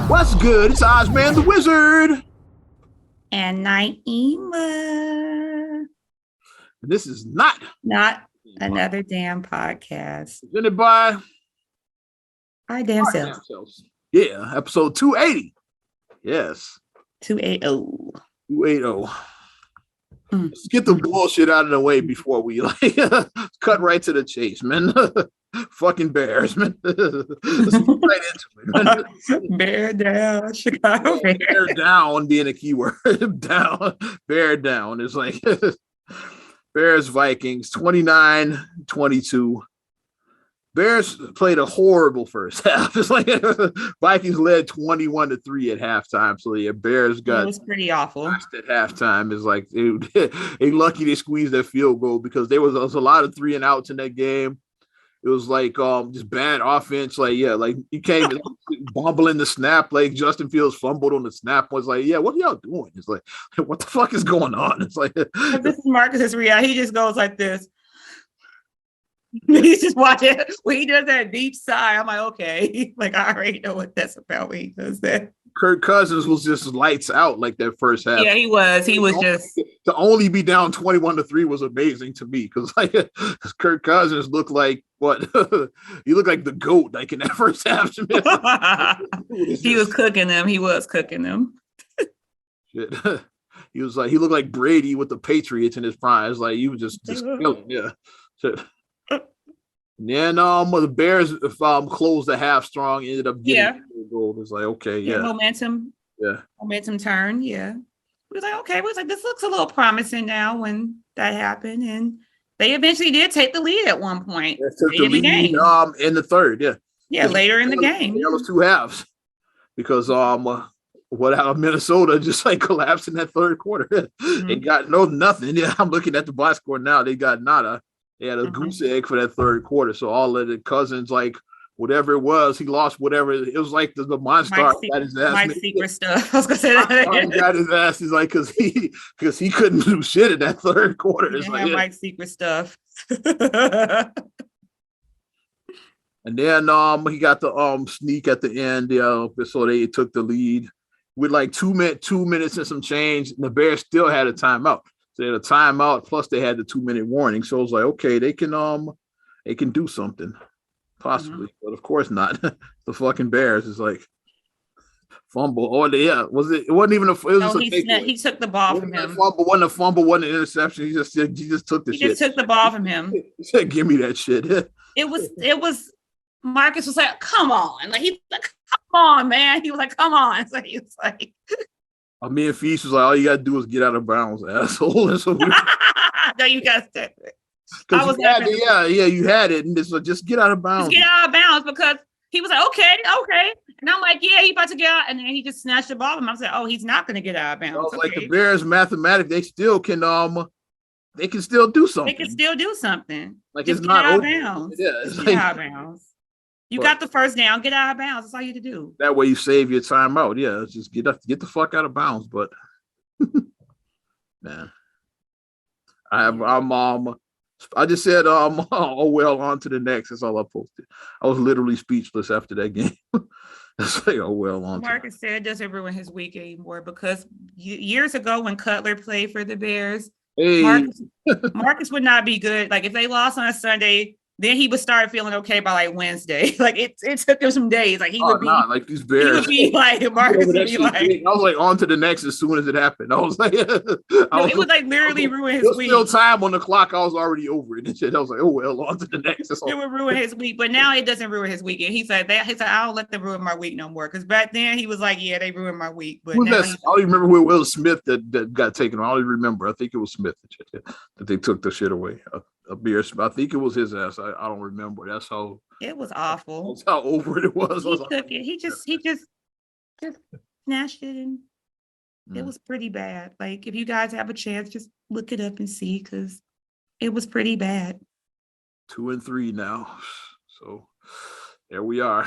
What's good? It's Ozman the Wizard. And Naima. This is not Not another damn podcast. presented by Our damn our selves. damn selves. Yeah, episode 280. Yes, 280. 280. Let's get the bullshit out of the way before we cut right to the chase, man. Fucking Bears, man. Let's get right into it, man. Bear down, Chicago Bear. Bear down being a keyword. Down, bear down. It's like Bears Vikings 29-22. Bears played a horrible first half. It's like Vikings led 21-3 at halftime. So yeah, Bears got it was pretty awful. at halftime. Is like they lucky they squeezed that field goal because there was a lot of 3 and outs in that game. It was like just bad offense. Like, yeah, like you can't even bumbling the snap. Like Justin Fields fumbled on the snap. Was like, yeah, what are y'all doing? It's like, what the fuck is going on? It's like this is Marcus's reaction. He just goes like this. He's just watching when he does that deep sigh. I'm like, okay, like I already know what that's about when he does that. Kirk Cousins was just lights out like that first half. Yeah, he was. He was just to only be down 21-3 was amazing to me because like Kirk Cousins looked like what he looked like the GOAT like in that first half. He was cooking them. He was cooking them. Shit. He was like he looked like Brady with the Patriots in his prime. It's like he was just killing, yeah. Shit. Then the Bears closed the half strong, ended up getting a goal. It's like, okay, yeah. Momentum. Yeah. Momentum turn. Yeah. We was like, okay, we was like, this looks a little promising now when that happened. And they eventually did take the lead at one point. They took the lead in the third, yeah. Yeah, later in the game. There was 2 halves. Because Minnesota just like collapsed in that third quarter. Mm-hmm. They got nothing. Yeah, I'm looking at the box score now. They got nada. They had a goose egg for that third quarter. So all of the Cousins, like whatever it was, he lost whatever. It was like the monster got his ass. Mike secret stuff. I was gonna say that. Got his ass. He's like because he couldn't do shit in that third quarter. It's like Mike secret stuff. And then he got the sneak at the end. So they took the lead with like 2 minutes and some change. And the Bears still had a timeout. So they had a timeout, plus they had the 2-minute warning. So it was like, okay, they can do something, possibly, but of course not. The fucking Bears is like fumble. Or it wasn't even a. It was just he took the ball from him. Wasn't a fumble, wasn't an interception. He just took the shit. He just took the ball from him. He said, "Give me that shit." It was. Marcus was like, "Come on!" Like he's like, "Come on, man!" He was like, "Come on!" So he was like. Me and Feast was like, all you gotta do is get out of bounds, asshole. So no, you guys did it. You had it, and just get out of bounds. Just get out of bounds because he was like, okay, and I'm like, yeah, he about to get out, and then he just snatched the ball, and I was like, oh, he's not gonna get out of bounds. So, like the Bears, mathematically, they still can they can still do something. They can still do something. Like just it's not out of bounds. Yeah, it's get out of bounds. You got the first down. Get out of bounds. That's all you have to do. That way you save your timeout. Yeah, just get the fuck out of bounds. But man, I just said oh well, on to the next. That's all I posted. I was literally speechless after that game. It's like, oh well, on. Marcus said it doesn't ruin his week anymore because years ago when Cutler played for the Bears, Marcus would not be good. Like if they lost on a Sunday. Then he would start feeling okay by like Wednesday. Like it took him some days. Like he would be like these Bears. He would be like Marcus would be like. I was like on to the next as soon as it happened. I was like, it would like literally ruin his week. Still time on the clock. I was already over it and shit. I was like, oh well, on to the next. It would ruin his week, but now it doesn't ruin his weekend. He said I don't let them ruin my week no more. Because back then he was like, yeah, they ruined my week. But now I don't even remember who it was. Smith that got taken. I don't even remember. I think it was Smith that they took the shit away. A Bears. I think it was his ass. I don't remember. That's how it was awful. That's how over it was. He took it. He just snatched it, and it was pretty bad. Like if you guys have a chance, just look it up and see because it was pretty bad. 2-3 now, so there we are.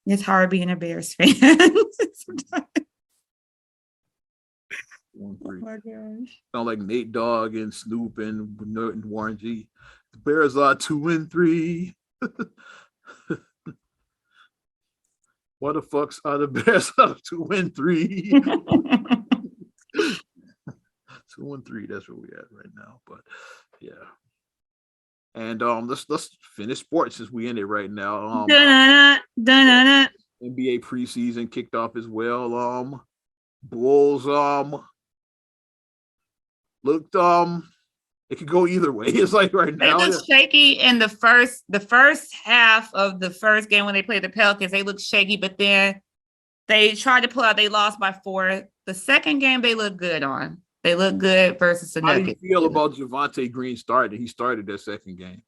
It's hard being a Bears fan. Oh my gosh! Sound like Nate Dogg and Snoop and Warren G. The Bears are 2-3. What the fuck's are the Bears up 2-3? 2-3. That's where we at right now. But yeah. And let's finish sports since we in it right now. NBA preseason kicked off as well. Bulls looked it could go either way. It's like right now they look shaky in the first half of the first game when they played the Pelicans. They looked shaky, but then they tried to pull out. They lost by 4. The second game they look good on. They look good versus the Nuggets. How do you feel about Javonte Green starting? He started that second game.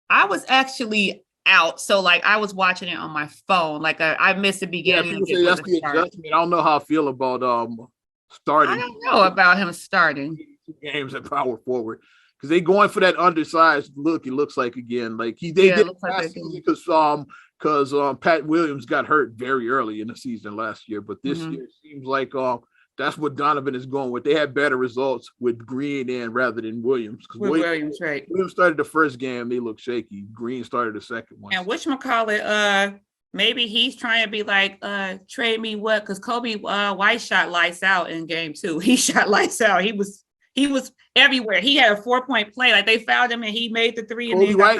I was actually out, so like I was watching it on my phone. Like I missed the beginning. Yeah, people say that's the adjustment. I don't know how I feel about starting. I don't know about him starting games at power forward because they going for that undersized look. It looks like again, like they did last season because Pat Williams got hurt very early in the season last year, but this year it seems like that's what Donovan is going with. They had better results with Green in rather than Williams. Williams, right? Williams started the first game, they looked shaky. Green started the second one. And whatchamacallit, maybe he's trying to be like, trade me what? Because Kobe White shot lights out in game 2. He shot lights out. He was everywhere. He had a 4-point play. Like they fouled him and he made the 3.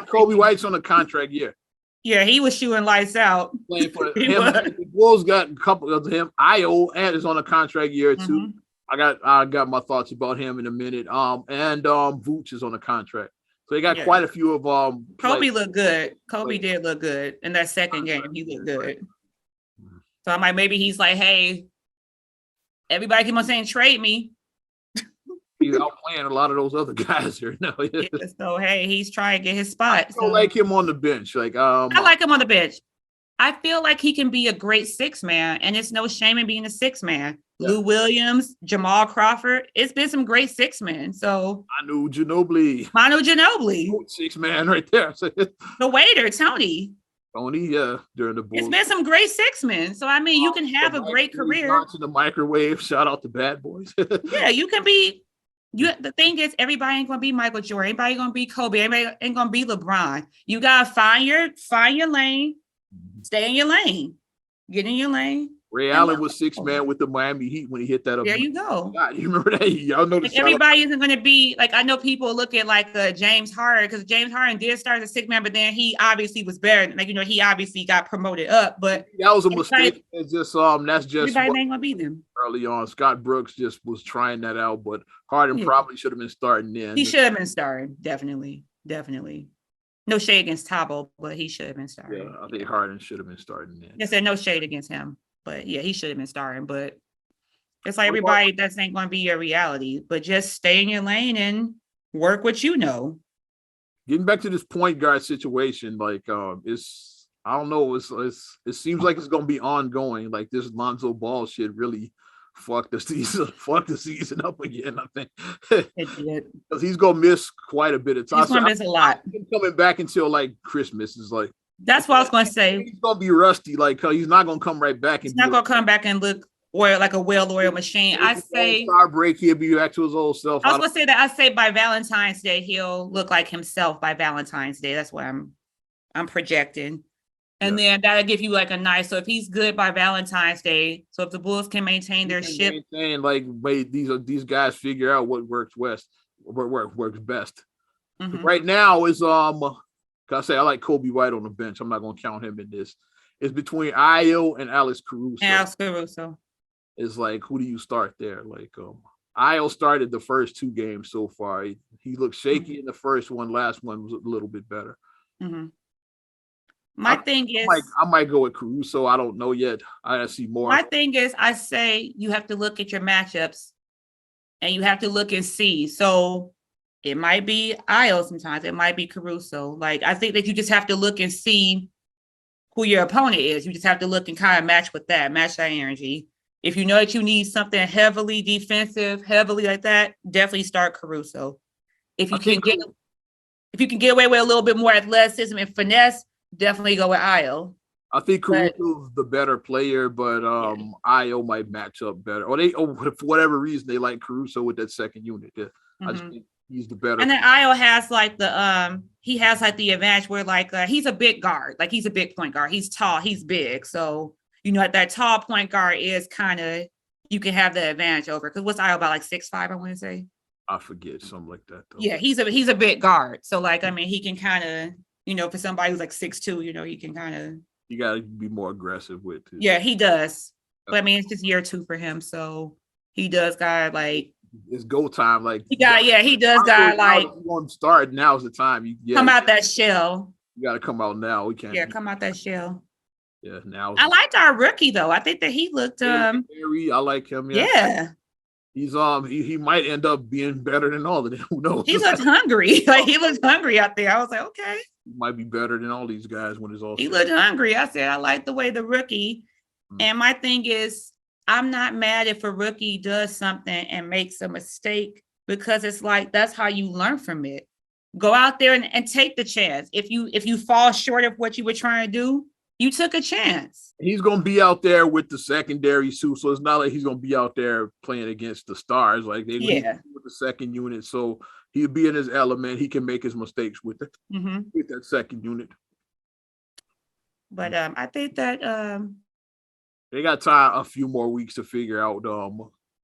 Kobe White's on a contract year. Yeah, he was shooting lights out. Playing for him. The Bulls got a couple of him. Ayo is on a contract year too. I got my thoughts about him in a minute. And Vooch is on a contract. So they got quite a few of Kobe looked good. Kobe did look good in that second game. He looked good. So I'm like, maybe he's like, hey, everybody keep on saying trade me. He's outplaying a lot of those other guys here now. So hey, he's trying to get his spot. I don't like him on the bench. Like I like him on the bench. I feel like he can be a great 6-man, and it's no shame in being a 6-man. Yeah. Lou Williams, Jamal Crawford. It's been some great 6-men. So Manu Ginobili. 6-man right there. The waiter, Tony, during the Bulls. It's been some great 6-men. So I mean, you can have a great career. To the microwave. Shout out to Bad Boys. Yeah, you can be. The thing is, everybody ain't gonna be Michael Jordan. Everybody gonna be Kobe. Everybody ain't gonna be LeBron. You gotta find your lane. Stay in your lane. Get in your lane. Ray Allen was 6-man with the Miami Heat when he hit that up. There you go. God, you remember that? Y'all know like everybody isn't going to be like, I know people look at like James Harden, because James Harden did start as a 6-man, but then he obviously was better. Like, he obviously got promoted up, but that was a mistake. It's just that's just everybody ain't gonna be them early on. Scott Brooks just was trying that out, but Harden probably should have been starting then. He should have been starting, definitely. No shade against Tabo, but he should have been starting. Yeah, I think Harden should have been starting then. I said no shade against him. But yeah, he should have been starting. But it's like everybody, that ain't going to be your reality. But just stay in your lane and work what you know. Getting back to this point guard situation, like it's I don't know, it seems like it's going to be ongoing. Like this Lonzo Ball shit really fucked the season up again. I think it did, because he's going to miss quite a bit of time. He's going to miss a lot. Coming back until like Christmas is like. That's what I was going to say. He's going to be rusty. Like, he's not going to come right back. He's not going to come back and look like a well-oiled machine. I say star break, he'll be back to his old self. I was going to say that. I say by Valentine's Day, he'll look like himself by Valentine's Day. That's what I'm projecting. And then that'll give you like a nice, so if he's good by Valentine's Day, so if the Bulls can maintain their ship. Like, wait, these guys figure out what works best. Mm-hmm. Right now is, I say I like Kobe White on the bench. I'm not going to count him in this. It's between Ayo and Alex Caruso. It's like, who do you start there? Like, Ayo started the first 2 games so far. He looked shaky in the first one. Last one was a little bit better. Mm-hmm. My thing is, I might go with Caruso. I don't know yet. I gotta see more. My thing is, I say you have to look at your matchups, and you have to look and see. So. It might be Ayo sometimes. It might be Caruso. Like, I think that you just have to look and see who your opponent is. You just have to look and kind of match that energy. If you know that you need something heavily defensive, heavily like that, definitely start Caruso. If you can get away with a little bit more athleticism and finesse, definitely go with Ayo. I think Caruso's the better player, but Ayo might match up better. Or for whatever reason they like Caruso with that second unit. Yeah. I just think He's the better. And then Io has like he has like the advantage where like he's a big guard, like he's a big point guard. He's tall, he's big. So, you know, that tall point guard is kind of, you can have the advantage over. Because what's Io about, like 6'5", I want to say? I forget, something like that though. Yeah, he's a big guard. So like, I mean, he can kind of, you know, for somebody who's like 6'2", you know, he can kind of. You got to be more aggressive with it. Yeah, he does. But I mean, it's just year 2 for him. So he does got like. It's go time. Like he does got like. If you want to start, now's the time. Come out that shell. You got to come out now. We can't. Yeah, come out that shell. Yeah, now. I liked our rookie though. I think that he looked. I like him. Yeah. He's he might end up being better than all of them. Who knows? He looked hungry. Like he looked hungry out there. I was like, okay. He might be better than all these guys when it's all. He looked hungry. I said, I like the way the rookie. And my thing is, I'm not mad if a rookie does something and makes a mistake, because it's like, that's how you learn from it. Go out there and take the chance. If you fall short of what you were trying to do, you took a chance. He's going to be out there with the secondary suit. So it's not like he's going to be out there playing against the stars. Like with the second unit. So he'll be in his element. He can make his mistakes with it, with that second unit. But I think that they got time a few more weeks to figure out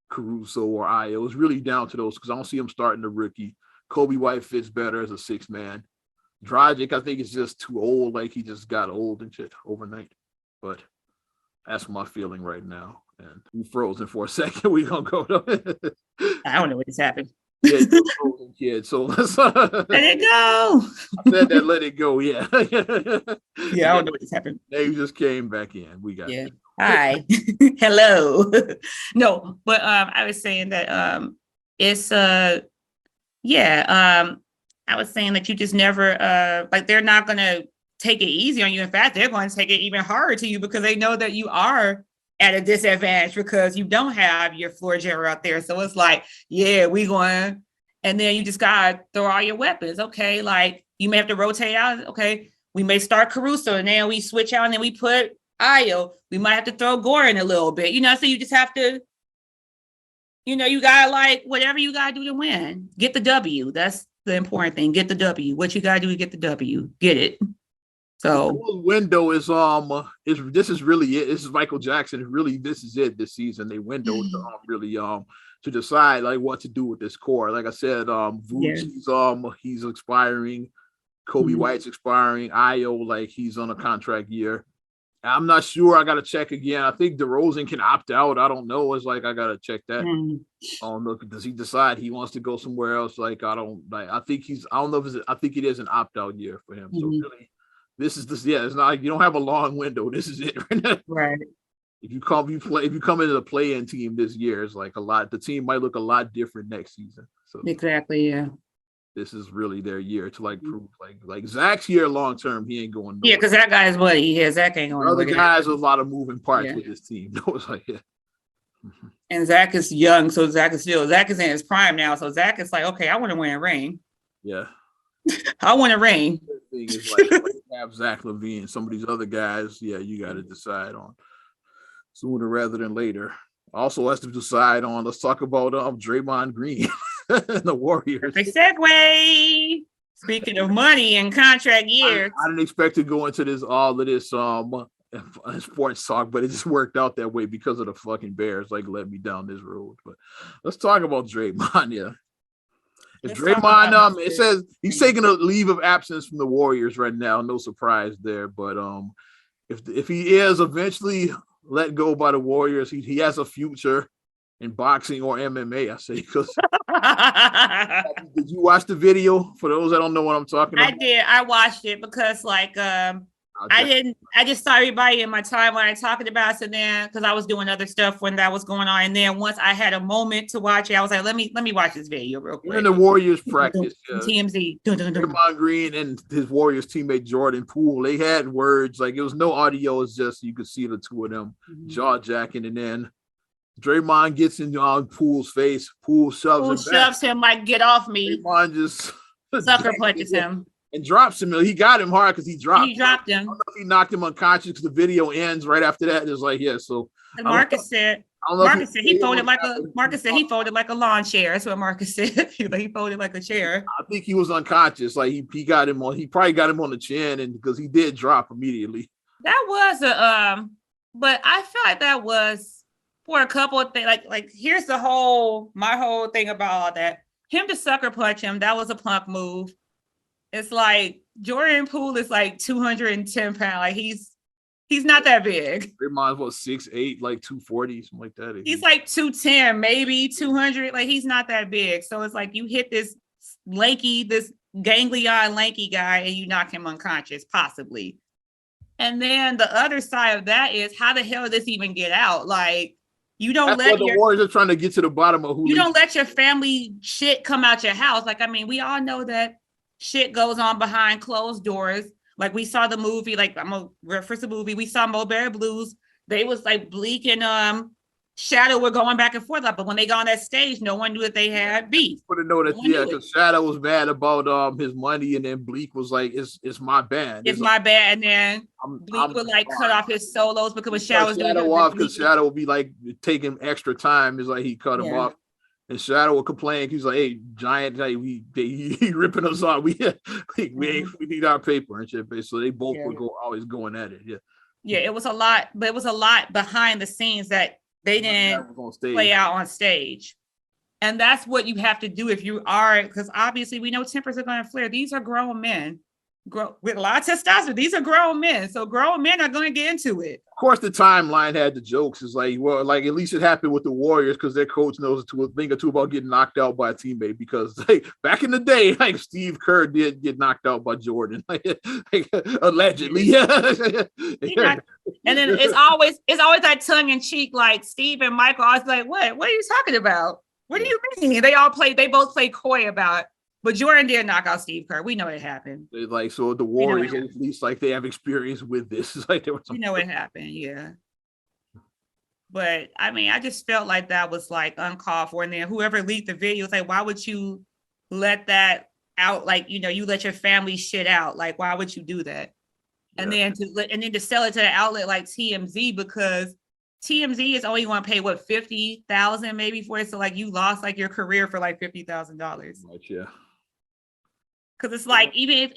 Caruso or Io. It's really down to those because I don't see him starting the rookie. Kobe White fits better as a 6th man. Dragic, I think, is just too old. Like he just got old and shit overnight. But that's my feeling right now. And we frozen for a second. We gonna go. I don't know what just happened. Yeah, you're frozen, kid. So let's let it go. I said that. Let it go. Yeah. Yeah, I don't know what just happened. They just came back in. We got. Yeah. Hi. Hello. No, but I was saying that it's I was saying that you just never like they're not gonna take it easy on you. In fact, they're going to take it even harder to you because they know that you are at a disadvantage because you don't have your floor general out there. So it's like, yeah, we going, and then you just gotta throw all your weapons. Okay, like you may have to rotate out. Okay, we may start Caruso and then we switch out and then we put Io. We might have to throw Goran a little bit, you know. So you just have to, you know, you gotta like whatever you gotta do to win. Get the W. That's the important thing. Get the W. What you gotta do to get the W. Get it. So the window is this is really it. This is Michael Jackson. Really, this is it this season. They windowed really to decide like what to do with this core. Like I said, Vooch, he's expiring. Kobe White's expiring. Io, like he's on a contract year. I'm not sure. I got to check again. I think DeRozan can opt out. I don't know. It's like I got to check that. I don't know. Does he decide he wants to go somewhere else? Like I don't like. I think I don't know if I think it is an opt out year for him. So really, this is this. Yeah, it's not. You don't have a long window. This is it. Right. If you come into the play-in team this year, it's like a lot. The team might look a lot different next season. So exactly. Yeah. This is really their year to like prove like Zach's here long term. He ain't going nowhere. Yeah, because that guy's what he is. Zach ain't going. Other guys with a lot of moving parts with his team. It's like And Zach is young, so Zach is in his prime now. So Zach is like, okay, I want to win a ring. Yeah, I want a ring. The thing is like have Zach LaVine. Some of these other guys, yeah, you got to decide on sooner rather than later. Also has to decide on. Let's talk about Draymond Green. The Warriors. Perfect segue. Speaking of money and contract years, I didn't expect to go into all of this sports talk, but it just worked out that way because of the fucking Bears. Like led me down this road. But let's talk about Draymond. Yeah, if Draymond, it says he's taking a leave of absence from the Warriors right now. No surprise there. But if he is eventually let go by the Warriors, he has a future in boxing or MMA, I say, because did you watch the video? For those that don't know what I'm talking about, I did. I watched it because, like, I just saw everybody in my timeline talking about it, and then because I was doing other stuff when that was going on, and then once I had a moment to watch it, I was like, let me watch this video real quick. In the Warriors practice, TMZ, Draymond Green and his Warriors teammate Jordan Poole, they had words like it was no audio, it's just you could see the two of them jaw jacking, and then Draymond gets in Poole's face. Poole shoves him like, get off me. Draymond just sucker punches him and drops him. He got him hard because he dropped him. I don't know if he knocked him unconscious because the video ends right after that. It's like, yeah, so Marcus said Marcus said he folded like a lawn chair. That's what Marcus said. He folded like a chair. I think he was unconscious. Like he got him on. He probably got him on the chin, and because he did drop immediately. That was but I feel like that was for a couple of things. Like here's my whole thing about all that. Him to sucker punch him, that was a punk move. It's like Jordan Poole is like 210 pounds. Like he's not that big. Draymond's what 6'8", like 240, something like that. He's like 210, maybe 200. Like he's not that big. So it's like you hit this gangly-eyed lanky guy and you knock him unconscious, possibly. And then the other side of that is how the hell did this even get out? Like you don't let the Warriors are trying to get to the bottom of who you don't let your family shit come out your house. Like, I mean, we all know that shit goes on behind closed doors. Like we saw the movie, like I'm gonna reference the movie. We saw Mulberry Blues. They was like Bleak and Shadow were going back and forth. But when they got on that stage, no one knew that they had beef. But to know that, because Shadow was mad about his money, and then Bleak was like, "It's my band. It's my band." And then Bleak would like cut off his solos because when Shadow was Shadow off, because Shadow would be like taking extra time. It's like he cut him off. And Shadow would complain. He's like, "Hey, Giant, like, he ripping us off. We need our paper and shit." So they both were always going at it. Yeah, it was a lot, but it was a lot behind the scenes that they didn't play out on stage. And that's what you have to do if you are, because obviously we know tempers are going to flare. These are grown men with a lot of testosterone. These are grown men. So grown men are going to get into it. Of course, the timeline had the jokes. It's like, well, like at least it happened with the Warriors because their coach knows a thing or two about getting knocked out by a teammate. Because like back in the day, like Steve Kerr did get knocked out by Jordan, like allegedly. And then it's always like tongue in cheek. Like Steve and Michael always like, "What are you talking about? What do you mean?" They both play coy about it. But Jordan did knock out Steve Kerr. We know it happened. Like, so the Warriors, at least, like they have experience with this. It's like there was you know it happened, yeah. But I mean, I just felt like that was like uncalled for. And then whoever leaked the video was like, why would you let that out? Like, you let your family shit out. Like, why would you do that? Yeah. And then to sell it to an outlet like TMZ, because TMZ is only going to pay what $50,000 maybe for it. So like you lost like your career for like $50,000. Yeah. Because it's like even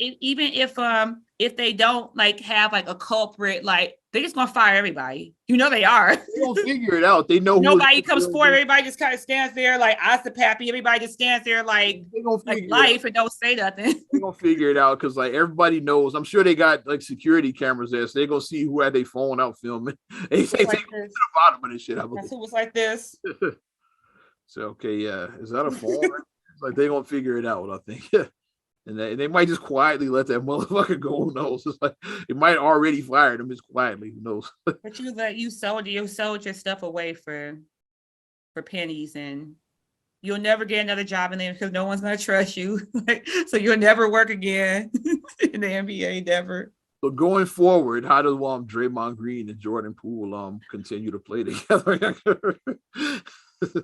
if they don't like have like a culprit, like they're just gonna fire everybody. They are. They don't figure it out. They know nobody comes forward. Everybody just kind of stands there like Asa Pappy. Everybody just stands there like life and don't say nothing. They're gonna figure it out because like everybody knows. I'm sure they got like security cameras there, so they're gonna see who had their phone out filming. They take to the bottom of this shit. That's who was like this. So okay, yeah, is that a phone? Like they're gonna figure it out. I think. And they might just quietly let that motherfucker go. Who knows? It's like it might already fired him just quietly. Who knows? But you sold your stuff away for pennies, and you'll never get another job in there because no one's gonna trust you. So you'll never work again in the NBA. Never. So going forward, how does Draymond Green and Jordan Poole continue to play together?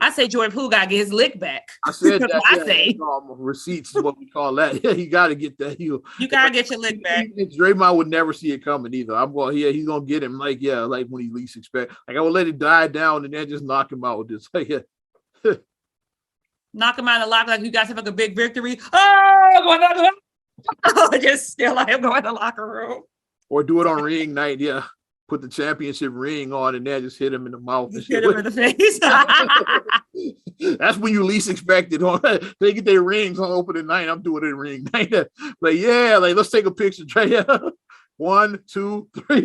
I say Jordan Poole got to get his lick back. I said that. I say receipts is what we call that. Yeah, you got to get that. You got to get your lick back. Draymond would never see it coming either. He's gonna get him like when he least expect. Like I would let it die down and then just knock him out with this. Knock him out of the locker like you guys have like a big victory. Oh, just still let him go in the locker room. Or do it on ring night. Yeah. Put the championship ring on and then just hit him in the mouth. Hit him in the face. That's when you least expect it. They get their rings on opening night. I'm doing it ring night. Like, yeah, like let's take a picture. 1, 2, 3.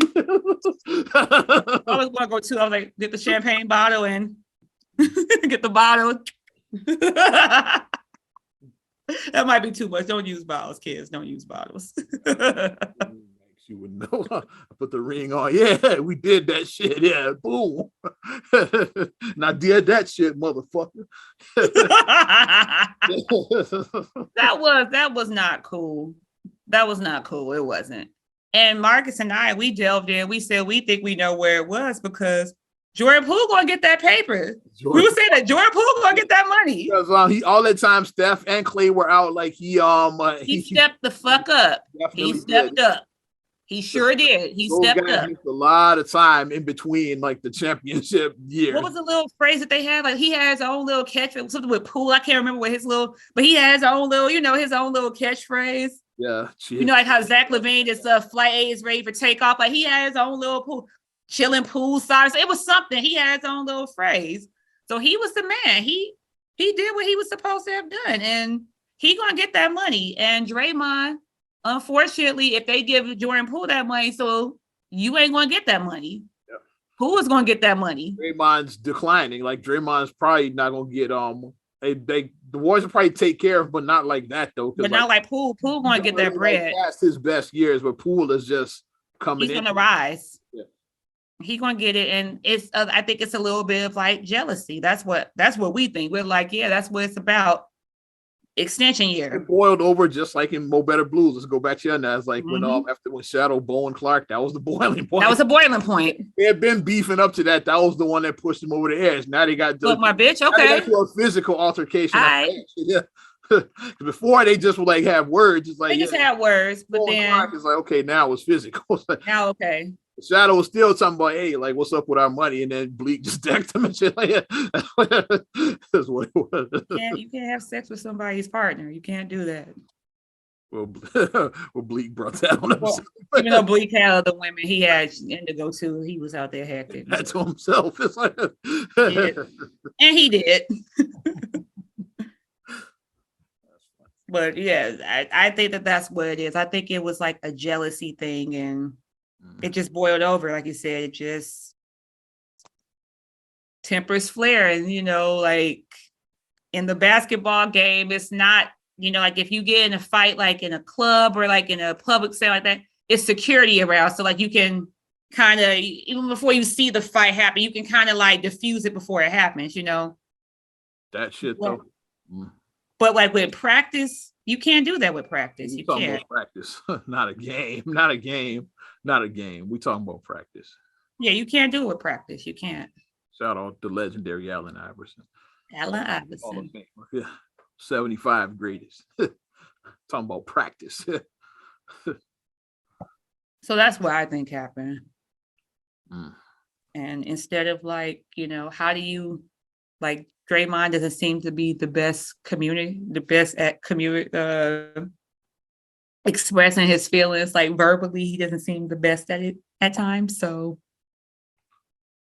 I was gonna go too. I was like, get the champagne bottle and get the bottle. That might be too much. Don't use bottles, kids. Don't use bottles. You would know. I put the ring on. Yeah, we did that shit. Yeah, boom. And I did that shit, motherfucker. That was not cool. That was not cool. It wasn't. And Marcus and I, we delved in. We said we think we know where it was because Jordan Poole gonna get that paper. We were saying that Jordan Poole gonna get that money. Because he all that time Steph and Clay were out. Like he stepped the fuck up. He stepped up. He sure did. He stepped up. A lot of time in between, like the championship year. What was the little phrase that they had? Like he had his own little catchphrase, something with Poole. I can't remember what his little, but he has his own little, his own little catchphrase. Yeah. Like how Zach LaVine is flight A is ready for takeoff. Like he had his own little pool, chilling poolside. So it was something. He had his own little phrase. So he was the man. He did what he was supposed to have done, and he gonna get that money. And Draymond, unfortunately, if they give Jordan Poole that money, so you ain't gonna get that money. Yeah. Who is gonna get that money? Draymond's declining. Like Draymond's probably not gonna get the Warriors will probably take care of, but not like that though. But not like Poole. Poole gonna get that bread. That's his best years, but Poole is just coming. He's gonna rise. Yeah. He's gonna get it, and it's. I think it's a little bit of like jealousy. That's what we think. We're like, yeah, that's what it's about. Extension year. It boiled over just like in Mo Better Blues. Let's go back to that. It's like when Shadow Bowen Clark, that was the boiling point. That was a boiling point. They had been beefing up to that. That was the one that pushed them over the edge. Now they got my bitch. Okay, a physical altercation. Yeah. Before they just would like have words. It's like they just had words, but Bowen then Clark is like, okay, now it's physical. Now okay. Shadow was still talking about, hey, like, what's up with our money? And then Bleak just decked him and shit like that. That's what it was. You can't have sex with somebody's partner. You can't do that. Well, Bleak brought that on himself. Even though Bleak had other women, he had Indigo too. He was out there hectic. That to himself. It's like, and he did. But yeah, I think that's what it is. I think it was like a jealousy thing, and it just boiled over, like you said. It just tempers flare, and like in the basketball game, it's not like if you get in a fight like in a club or like in a public setting like that, it's security around, so like you can kind of, even before you see the fight happen, you can kind of like diffuse it before it happens. That shit though. But like with practice, you can't do that with practice. You can't. Practice, not a game. Not a game. We talking about practice. Yeah, you can't do it with practice. You can't. Shout out to legendary Allen Iverson. Allen Iverson. Yeah, 75 greatest. Talking about practice. So that's what I think happened. And instead of like, how do you like? Draymond doesn't seem to be the best at expressing his feelings, like verbally. He doesn't seem the best at it at times. So,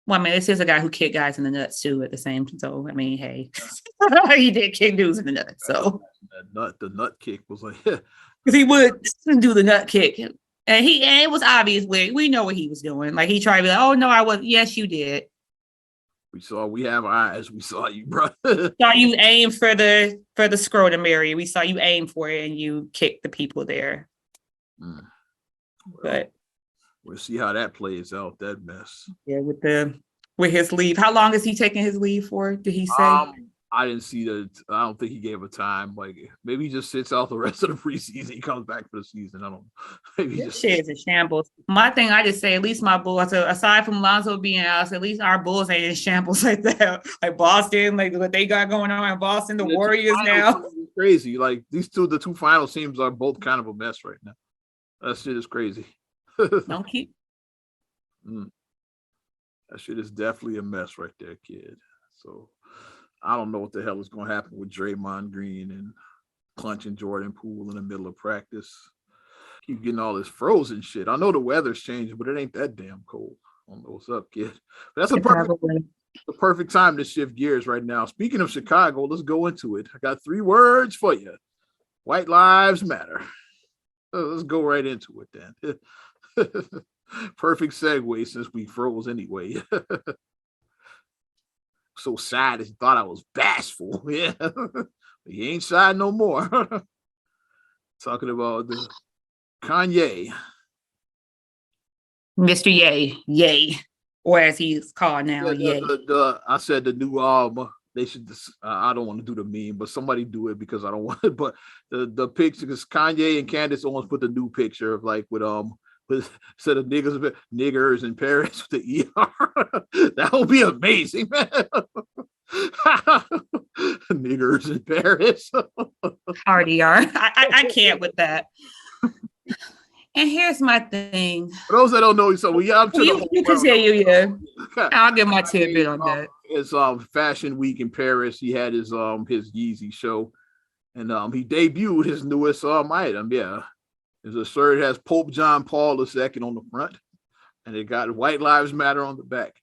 well, I mean, this is a guy who kicked guys in the nuts too at the same. So, I mean, hey, he did kick dudes in the nuts. So the nut kick was like, because he would do the nut kick, and it was obvious. We know what he was doing. Like he tried to be like, oh no, I wasn't. Yes, you did. We have eyes. We saw you, bro. Saw you aim for the scrotum area. We saw you aim for it, and you kicked the people there. Well, but we'll see how that plays out. That mess. Yeah, with his leave. How long is he taking his leave for? Did he say? I didn't see that. I don't think he gave a time. Like maybe he just sits out the rest of the preseason. He comes back for the season. I don't know. Maybe this shit is in shambles. My thing, I just say, at least my Bulls, aside from Lonzo being out, at least our Bulls ain't in shambles like that. Like Boston, like what they got going on in Boston, the Warriors now. Crazy. Like the two final teams are both kind of a mess right now. That shit is crazy. Don't keep. That shit is definitely a mess right there, kid. So I don't know what the hell is going to happen with Draymond Green and clunching Jordan Poole in the middle of practice. Keep getting all this frozen shit. I know the weather's changing, but it ain't that damn cold. I don't know what's up, kid. But that's the perfect time to shift gears right now. Speaking of Chicago, let's go into it. I got 3 words for you. White lives matter. Let's go right into it then. Perfect segue since we froze anyway. So sad that he thought I was bashful. Yeah. He ain't shy no more. Talking about the Kanye. Mr. Yay. Or as he's called now, Yay. I said the new album. They should I don't want to do the meme, but somebody do it because I don't want it. But the picture, because Kanye and Candace almost put the new picture of like with instead of niggers in Paris with the ER. That would be amazing, man. Niggers in Paris. RDR. I can't with that. And here's my thing. For those that don't know, so we up to you continue, yeah. I'll give my tidbit on that. It's Fashion Week in Paris. He had his Yeezy show, and he debuted his newest item. Yeah, his shirt has Pope John Paul II on the front, and it got White Lives Matter on the back.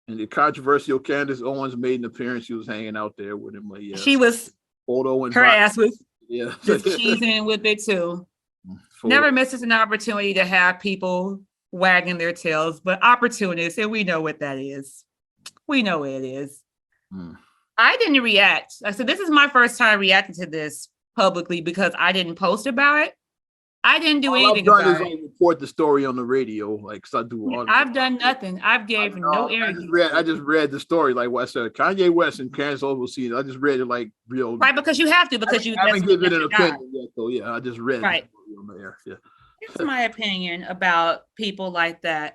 And the controversial Candace Owens made an appearance. She was hanging out there with him. Like, yeah, she was. Photo and her ass was. Yeah, just cheesing with it too. Never misses an opportunity to have people wagging their tails, but opportunists, and we know what that is. We know what it is. I didn't react. I said, this is my first time reacting to this publicly because I didn't post about it. I didn't do anything about it. I report the story on the radio, like, cause I do. I've done nothing. I've gave no energy. I just read the story, like what I said. Kanye West and Candace Owens. I just read it like real. Right, because you have to, because you haven't given it an opinion yet, though. Yeah, I just read. Right. On the air. Yeah. Here's my opinion about people like that.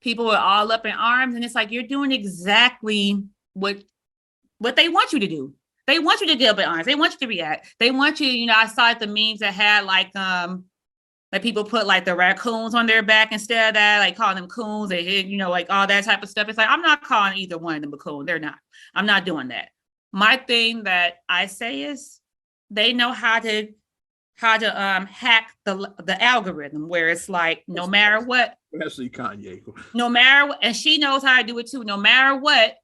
People are all up in arms, and it's like you're doing exactly what they want you to do. They want you to get up in arms. They want you to react. They want you, I saw the memes that had like people put like the raccoons on their back instead of that, like calling them coons, and like all that type of stuff. It's like, I'm not calling either one of them a coon. They're not. I'm not doing that. My thing that I say is they know how to hack the algorithm, where it's like, no matter what, especially Kanye, no matter what, and she knows how to do it too. No matter what,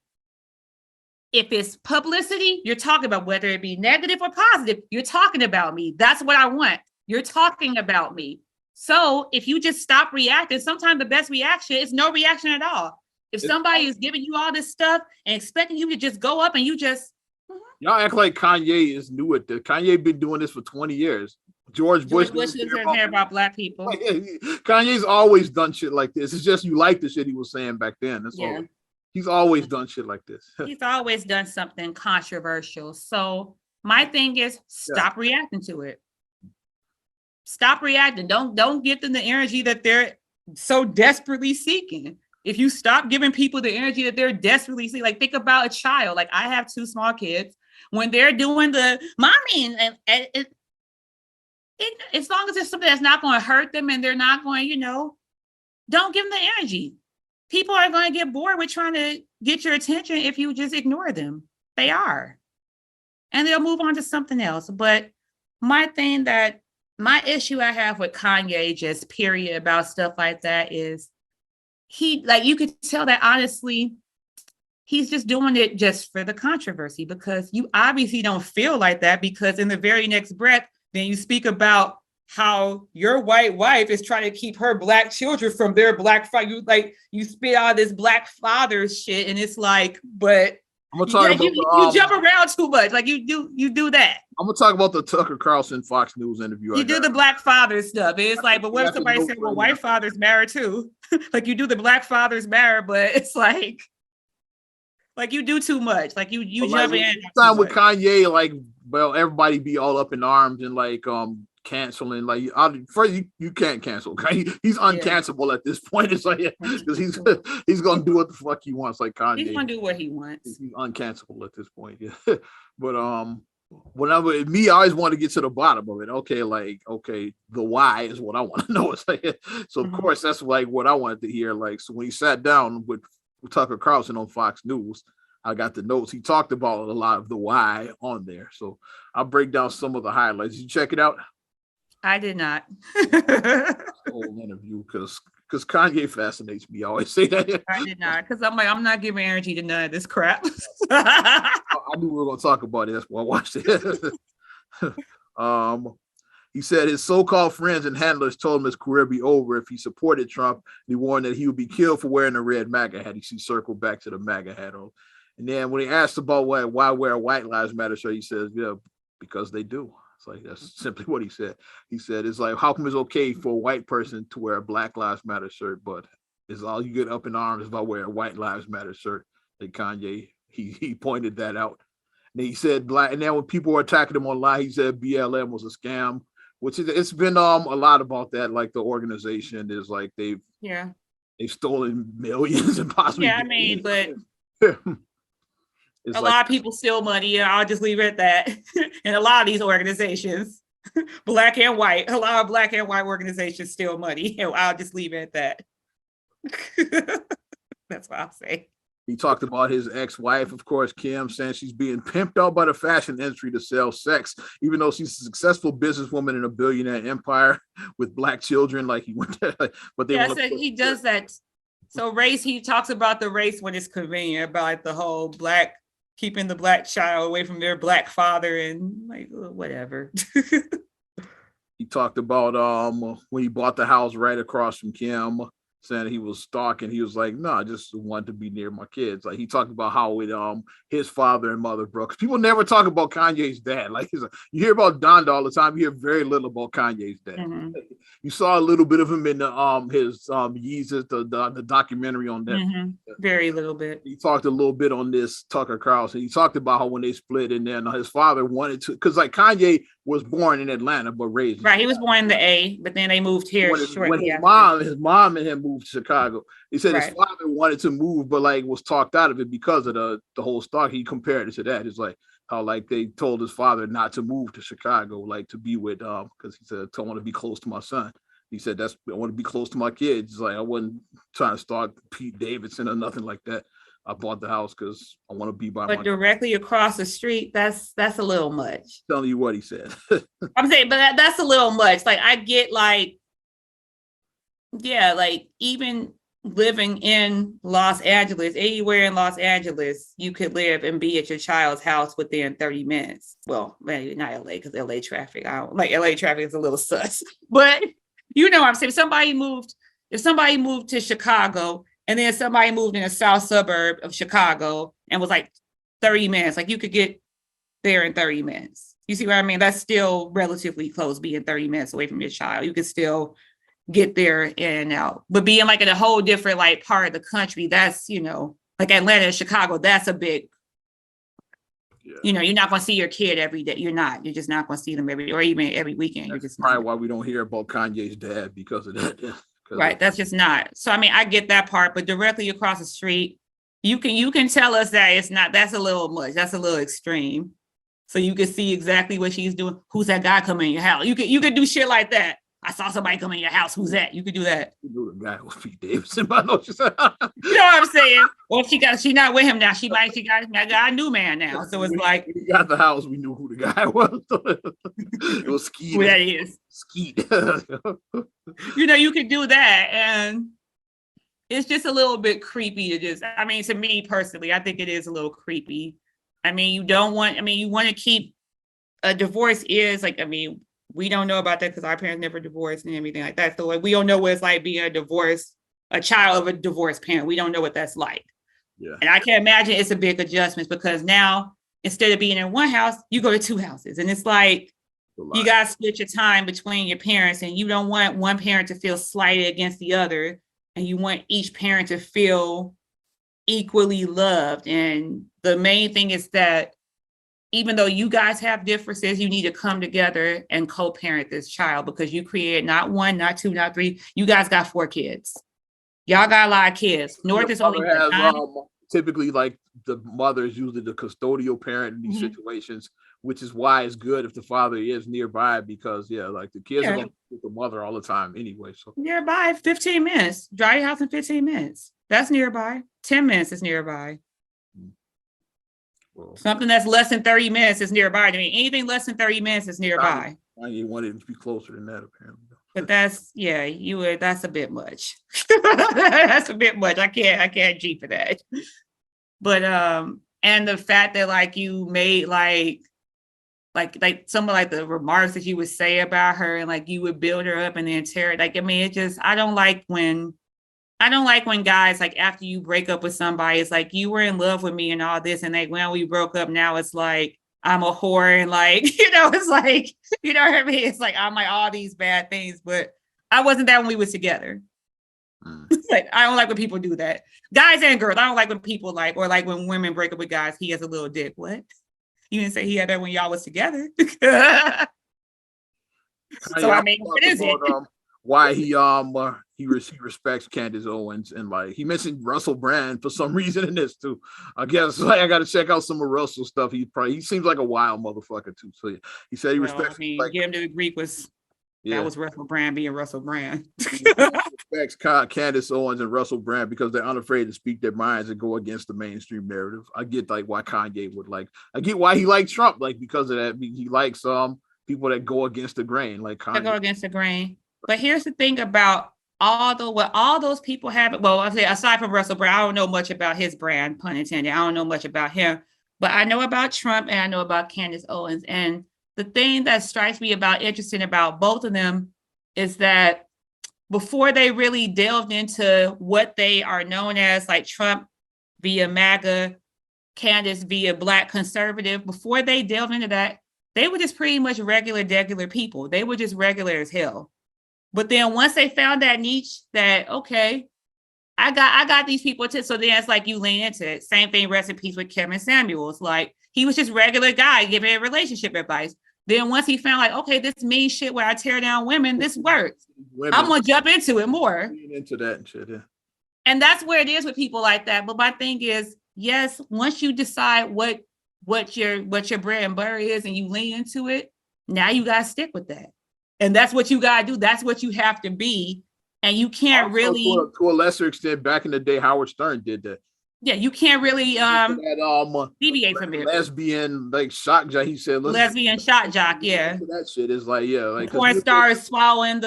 if it's publicity, you're talking about, whether it be negative or positive, you're talking about me. That's what I want. You're talking about me. So if you just stop reacting, sometimes the best reaction is no reaction at all. If somebody is giving you all this stuff and expecting you to just go up and you just... Y'all act like Kanye is new at this. Kanye been doing this for 20 years. George Bush doesn't care about black people. Kanye's always done shit like this. It's just you like the shit he was saying back then. That's all. He's always done shit like this. He's always done something controversial. So my thing is, stop reacting to it. Stop reacting. Don't give them the energy that they're so desperately seeking. If you stop giving people the energy that they're desperately seeking, like, think about a child. Like, I have 2 small kids. When they're doing the mommy, and as long as it's something that's not going to hurt them and they're not going, don't give them the energy. People are going to get bored with trying to get your attention if you just ignore them. They are. And they'll move on to something else. But my issue I have with Kanye, just period, about stuff like that is you could tell that honestly, he's just doing it just for the controversy, because you obviously don't feel like that, because in the very next breath, then you speak about how your white wife is trying to keep her black children from their black father. You spit out this black father shit, and it's like, but I'm gonna talk about you jump around too much. Like you do that. I'm gonna talk about the Tucker Carlson Fox News interview. You do the black father stuff. It's like, but what if somebody said, well, white fathers matter too? Like, you do the black fathers matter, but it's like you do too much. Like you jump in. Time with Kanye, like, well, everybody be all up in arms and like canceling. Like, first you can't cancel. Okay? He's uncancelable at this point. It's like, because he's gonna do what the fuck he wants. Like Kanye, he's gonna do what he wants. He's uncancelable at this point. Yeah, but I always want to get to the bottom of it. Okay, the why is what I want to know. It's like, so of course that's like what I wanted to hear. Like, so when he sat down with Tucker Carlson on Fox News, I got the notes. He talked about a lot of the why on there. So I'll break down some of the highlights. You check it out? I did not. Whole interview, because Kanye fascinates me. I always say that. I did not, because I'm like, I'm not giving energy to none of this crap. I knew we were going to talk about it. That's why I watched it. He said his so-called friends and handlers told him his career would be over if he supported Trump. He warned that he would be killed for wearing a red MAGA hat. He circled back to the MAGA hat on. And then when he asked about why wear a White Lives Matter shirt, he says, yeah, because they do. It's like, that's simply what he said. He said, it's like, how come it's okay for a white person to wear a Black Lives Matter shirt, but it's all you get up in arms about wearing a White Lives Matter shirt? And Kanye, he pointed that out. And he said, and then when people were attacking him online, he said BLM was a scam, which it's been a lot about that. Like, the organization is like, they've stolen millions and possibly. Yeah, I mean, but a lot of people steal money. I'll just leave it at that. And a lot of these organizations. black and white. A lot of black and white organizations steal money. And I'll just leave it at that. That's what I'll say. He talked about his ex-wife, of course, Kim, saying she's being pimped out by the fashion industry to sell sex, even though she's a successful businesswoman in a billionaire empire with black children. Like he went there, but they so he does that. So race, he talks about the race when it's convenient, about like the whole black, keeping the black child away from their black father and like whatever. He talked about when he bought the house right across from Kim, saying he was stalking. He was like, no, I just want to be near my kids. Like he talked about how it his father and mother broke. People never talk about Kanye's dad. Like you hear about Donda all the time. You hear very little about Kanye's dad. Mm-hmm. You saw a little bit of him in the his Yeezus, the documentary on that. Mm-hmm. Very little bit. He talked a little bit on this Tucker Carlson. He talked about how when they split, and then his father wanted to, because like Kanye was born in Atlanta but raised right. He was born in the A, but then they moved here. When his mom and him moved to Chicago. He said his father wanted to move, but like was talked out of it because of the whole stock. He compared it to that. It's like how like they told his father not to move to Chicago, like to be with because he said, I want to be close to my son. He said, I want to be close to my kids. It's like I wasn't trying to start Pete Davidson or nothing like that. I bought the house because I want to be by. But directly across the street, that's a little much. Telling you what he said. I'm saying, but that's a little much. Like I get like, yeah, like even living in Los Angeles, anywhere in Los Angeles, you could live and be at your child's house within 30 minutes. Well, maybe not LA, because LA traffic, I don't like LA traffic is a little sus. But you know what I'm saying? If somebody moved to Chicago and then somebody moved in a south suburb of Chicago and was like 30 minutes, like you could get there in 30 minutes. You see what I mean? That's still relatively close, being 30 minutes away from your child. You could still get there in and out. But being like in a whole different like part of the country, that's, you know, like Atlanta and Chicago, that's a big, you know, you're not going to see your kid every day. You're just not going to see them or even every weekend. You're just probably why we don't hear about Kanye's dad, because of that. Right. That's just not. So, I mean, I get that part, but directly across the street, you can tell us that it's not, that's a little much. That's a little extreme. So you can see exactly what she's doing. Who's that guy coming in your house? You could do shit like that. I saw somebody come in your house. Who's that? You could do that. You knew the guy was Pete Davidson, but I know what you said. You know what I'm saying? Well, she not with him now. She got a new man now. So it's like when he got the house, we knew who the guy was. It was Skeet. Who that is? Skeet. You know, you could do that, and it's just a little bit creepy to just. I mean, to me personally, I think it is a little creepy. I mean, you want to keep a divorce is like. I mean, we don't know about that because our parents never divorced and everything like that. So like, we don't know what it's like being a child of a divorced parent. We don't know what that's like. Yeah. And I can imagine it's a big adjustment because now instead of being in one house, you go to two houses. And it's like, you got to split your time between your parents, and you don't want one parent to feel slighted against the other. And you want each parent to feel equally loved. And the main thing is that even though you guys have differences, you need to come together and co-parent this child, because you create not one, not two, not three. You guys got 4 kids. Y'all got a lot of kids. North is only typically like the mother is usually the custodial parent in these situations, which is why it's good if the father is nearby, because like the kids are going to be with the mother all the time anyway. So nearby, 15 minutes. Drive your house in 15 minutes. That's nearby. 10 minutes is nearby. Well, something that's less than 30 minutes is nearby. I mean, anything less than 30 minutes is nearby. I wanted it to be closer than that, apparently. But that's that's a bit much. That's a bit much. I can't G for that. But and the fact that like you made like some of like the remarks that you would say about her, and like you would build her up and then tear it. Like, I mean, I don't like when guys, like after you break up with somebody, it's like you were in love with me and all this, and like when we broke up, now it's like I'm a whore, and like, it's like, you know what I mean? It's like I'm like all these bad things, but I wasn't that when we was together. Like, I don't like when people do that. Guys and girls, I don't like when people like, or like when women break up with guys, he has a little dick. What? You didn't say he had that when y'all was together? So I mean, what is it? why he respects Candace Owens, and like he mentioned Russell Brand for some reason in this too. I guess like I got to check out some of Russell stuff. He seems like a wild motherfucker too. So yeah, he said he respects. I mean, like, get him to Greek was that was Russell Brand being Russell Brand. Respects Candace Owens and Russell Brand because they're unafraid to speak their minds and go against the mainstream narrative. I get like why Kanye would like. I get why he likes Trump, like because of that. He likes people that go against the grain, like Kanye. Go against the grain. But here's the thing about all those people have. Well, I say aside from Russell Brand, I don't know much about his brand, pun intended. I don't know much about him, but I know about Trump and I know about Candace Owens. And the thing that strikes me interesting about both of them is that before they really delved into what they are known as, like Trump via MAGA, Candace via Black conservative, before they delved into that, they were just pretty much regular people. They were just regular as hell. But then once they found that niche that, okay, I got these people too. So then it's like you lean into it. Same thing, rest in peace with Kevin Samuels. Like he was just regular guy giving relationship advice. Then once he found like, okay, this mean shit where I tear down women, this works. I'm gonna jump into it more. Into that and shit, yeah. And that's where it is with people like that. But my thing is, yes, once you decide what your bread and butter is and you lean into it, now you gotta stick with that. And that's what you gotta do. That's what you have to be. And you can't also, really to a lesser extent, back in the day, Howard Stern did that. Yeah, you can't really deviate from it. Lesbian like shock jock. He said lesbian shock jock, yeah. That shit is like, yeah, like porn star is swallowing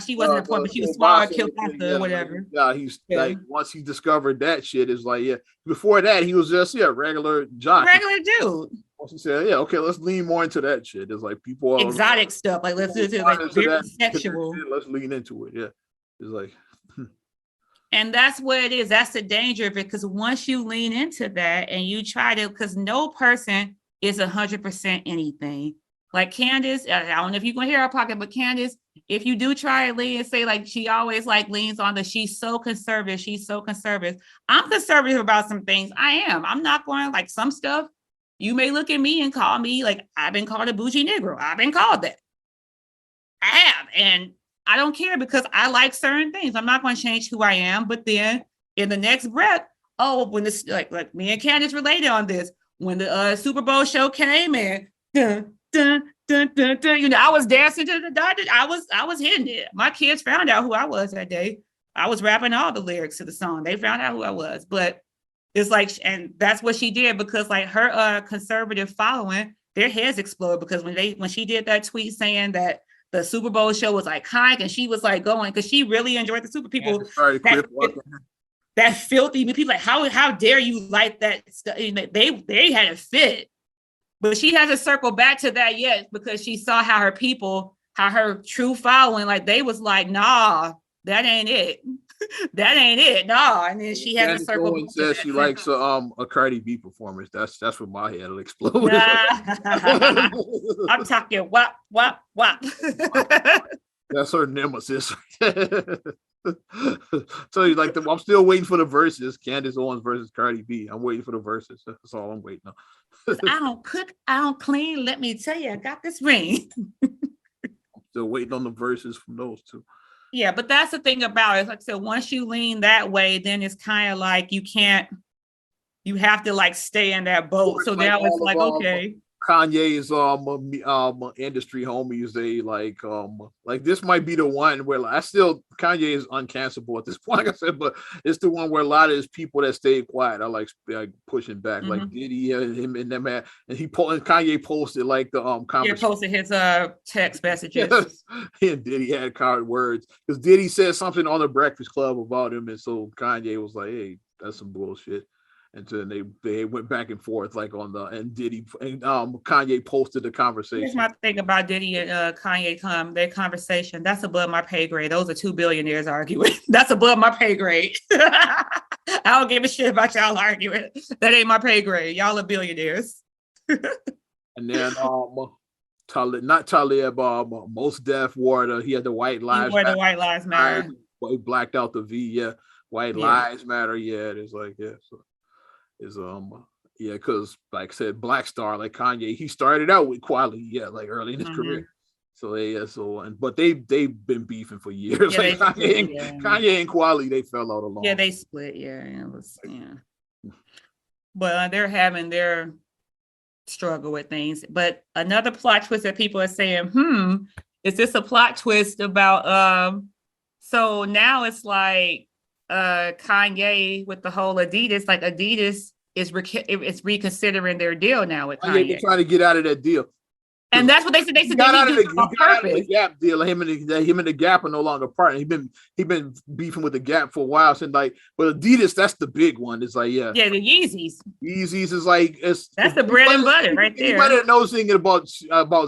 she wasn't a porn, but she was swallowing killed after whatever. Yeah, like once he discovered that shit, is like, yeah. Before that, he was just regular jock. Regular dude. She said, yeah, okay, let's lean more into that shit. It's like people exotic stuff. Like let's do it like very sexual. Let's lean into it. Yeah. It's like and that's what it is. That's the danger of it. Because once you lean into that and you try to, because no person is 100% anything. Like Candace, I don't know if you can hear our pocket, but Candace, if you do try to lean and say like she always like leans on she's so conservative. She's so conservative. I'm conservative about some things. I am. I'm not going like some stuff. You may look at me and call me like I've been called a bougie Negro. I've been called that. I have. And I don't care because I like certain things. I'm not going to change who I am. But then in the next breath, when this like me and Candace related on this, when the Super Bowl show came and dun, dun, dun, dun, dun, I was dancing to the dot. I was hitting it. My kids found out who I was that day. I was rapping all the lyrics to the song. They found out who I was. But it's like, and that's what she did because like her conservative following, their heads exploded because when she did that tweet saying that the Super Bowl show was iconic, and she was like going because she really enjoyed the Super People. That filthy people like how dare you like that stuff? They had a fit, but she hasn't circled back to that yet because she saw how her true following like they was like nah, that ain't it. That ain't it, no. And then she has a circle. Says she likes a Cardi B performance. That's what my head will explode. I'm talking wop. That's her nemesis. So like I'm still waiting for the verses. Candace Owens versus Cardi B. I'm waiting for the verses. That's all I'm waiting on. I don't cook, I don't clean. Let me tell you, I got this ring. I'm still waiting on the verses from those two. Yeah, but that's the thing about it. Like I said, once you lean that way, then it's kind of like you have to like stay in that boat. So now it's like, okay. Kanye's industry homies, they like this might be the one where Kanye is uncancelable at this point, like I said, but it's the one where a lot of his people that stayed quiet are like pushing back, like Diddy and him and them, and Kanye posted like the posted his text messages. Yes. And Diddy had card words because Diddy said something on the Breakfast Club about him, and so Kanye was like, "Hey, that's some bullshit." And then they went back and forth like and Diddy and Kanye posted the conversation. Here's my thing about Diddy and Kanye their conversation. That's above my pay grade. Those are two billionaires arguing. That's above my pay grade. I don't give a shit about y'all arguing. That ain't my pay grade. Y'all are billionaires. And then not Talib, Mos Def wore he had the White Lives Matter. The White Lives Matter. He blacked out the V. Yeah, White Lives Matter. Yeah, it's like So. Because like I said, Black Star, like Kanye, he started out with quality, like early in his career. So but they've been beefing for years. Yeah, Like Kanye and Kweli, they fell out along. Yeah, they split. Yeah, it was But they're having their struggle with things. But another plot twist that people are saying, is this a plot twist about so now it's like Kanye with the whole Adidas, like Adidas is reconsidering their deal now with Kanye. They're trying to get out of that deal. And that's what they said. They said got out of the Gap deal. Him and the Gap are no longer partners. He been beefing with the Gap for a while. Since but Adidas, that's the big one. It's like the Yeezys. Yeezys is like that's the bread and butter right there. Anybody that knows anything about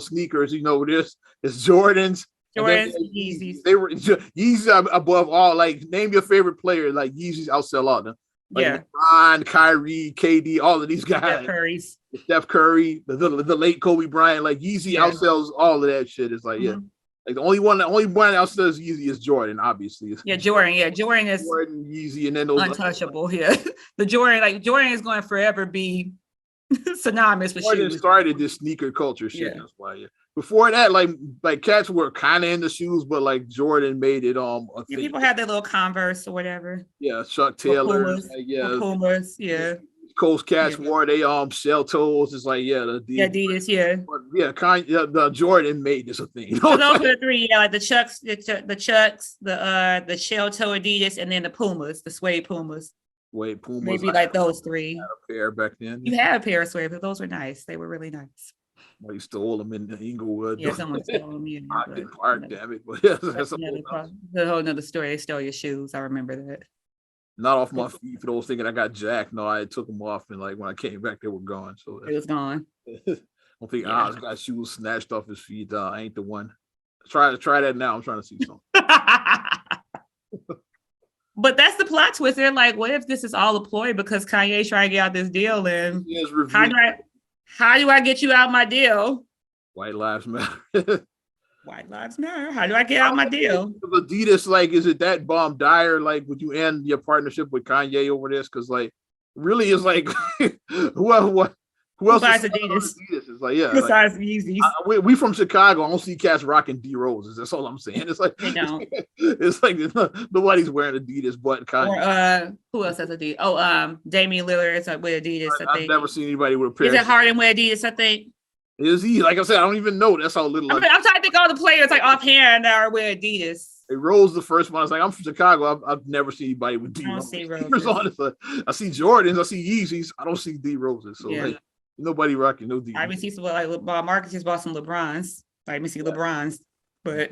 sneakers, this it's Jordans. Yeezys. They were Yeezys above all. Like name your favorite player. Like Yeezys outsell all them. Like LeBron, Kyrie, KD, all of these guys. Steph Curry, the late Kobe Bryant, like Yeezy outsells all of that shit. It's like like the only one that outsells Yeezy is Jordan, obviously. Jordan is Jordan, Yeezy, and then those untouchable. The Jordan is going to forever be synonymous with Jordan shoes. Started this sneaker culture shit. That's why. Before that, like cats were kind of into shoes, but like Jordan made it a thing. People had their little Converse or whatever. Yeah, Chuck Taylor. Pumas, Coast cats wore they shell toes. It's like the Adidas, but the Jordan made this a thing. Those are the three, like the Chucks, the shell toe Adidas, and then the Pumas, the suede Pumas. Pumas. Maybe like those three. I had a pair back then. You had a pair of suede, but those were nice. They were really nice. Well, you stole them in Inglewood. Yeah, someone stole them. Yeah, Ogden Park, damn it. But that's a whole nother story. They stole your shoes. I remember that. Not off my feet for those thinking I got jacked. No, I took them off, and like when I came back, they were gone. So it was gone. I don't think Oz got shoes snatched off his feet. I ain't the one. Try that now. I'm trying to see something. But that's the plot twist. They're like, what if this is all a ploy because Kanye trying to get out this deal? And how do I get you out my deal? White Lives Matter. White Lives Matter. How do I get out my deal? Adidas, like, is it that bomb dire? Like, would you end your partnership with Kanye over this? Because, like, really is like, who else buys Adidas? It's like, besides Yeezys. We from Chicago. I don't see cats rocking D Roses. That's all I'm saying. It's like it's like nobody's wearing Adidas but Kanye. Or who else has Adidas? Oh, Damian Lillard is with Adidas. I've never seen anybody with a pair. Is it Harden with Adidas? I think. Is he? Like I said, I don't even know. That's how little. I'm trying to think of all the players like offhand that are with Adidas. Rose the first one. I was like, I'm from Chicago. I've never seen anybody with D Roses. I see Jordans. I see Yeezys. I don't see D Roses. So like, nobody rocking no D. I even see some like Marcus just bought some LeBrons. I even see LeBrons, but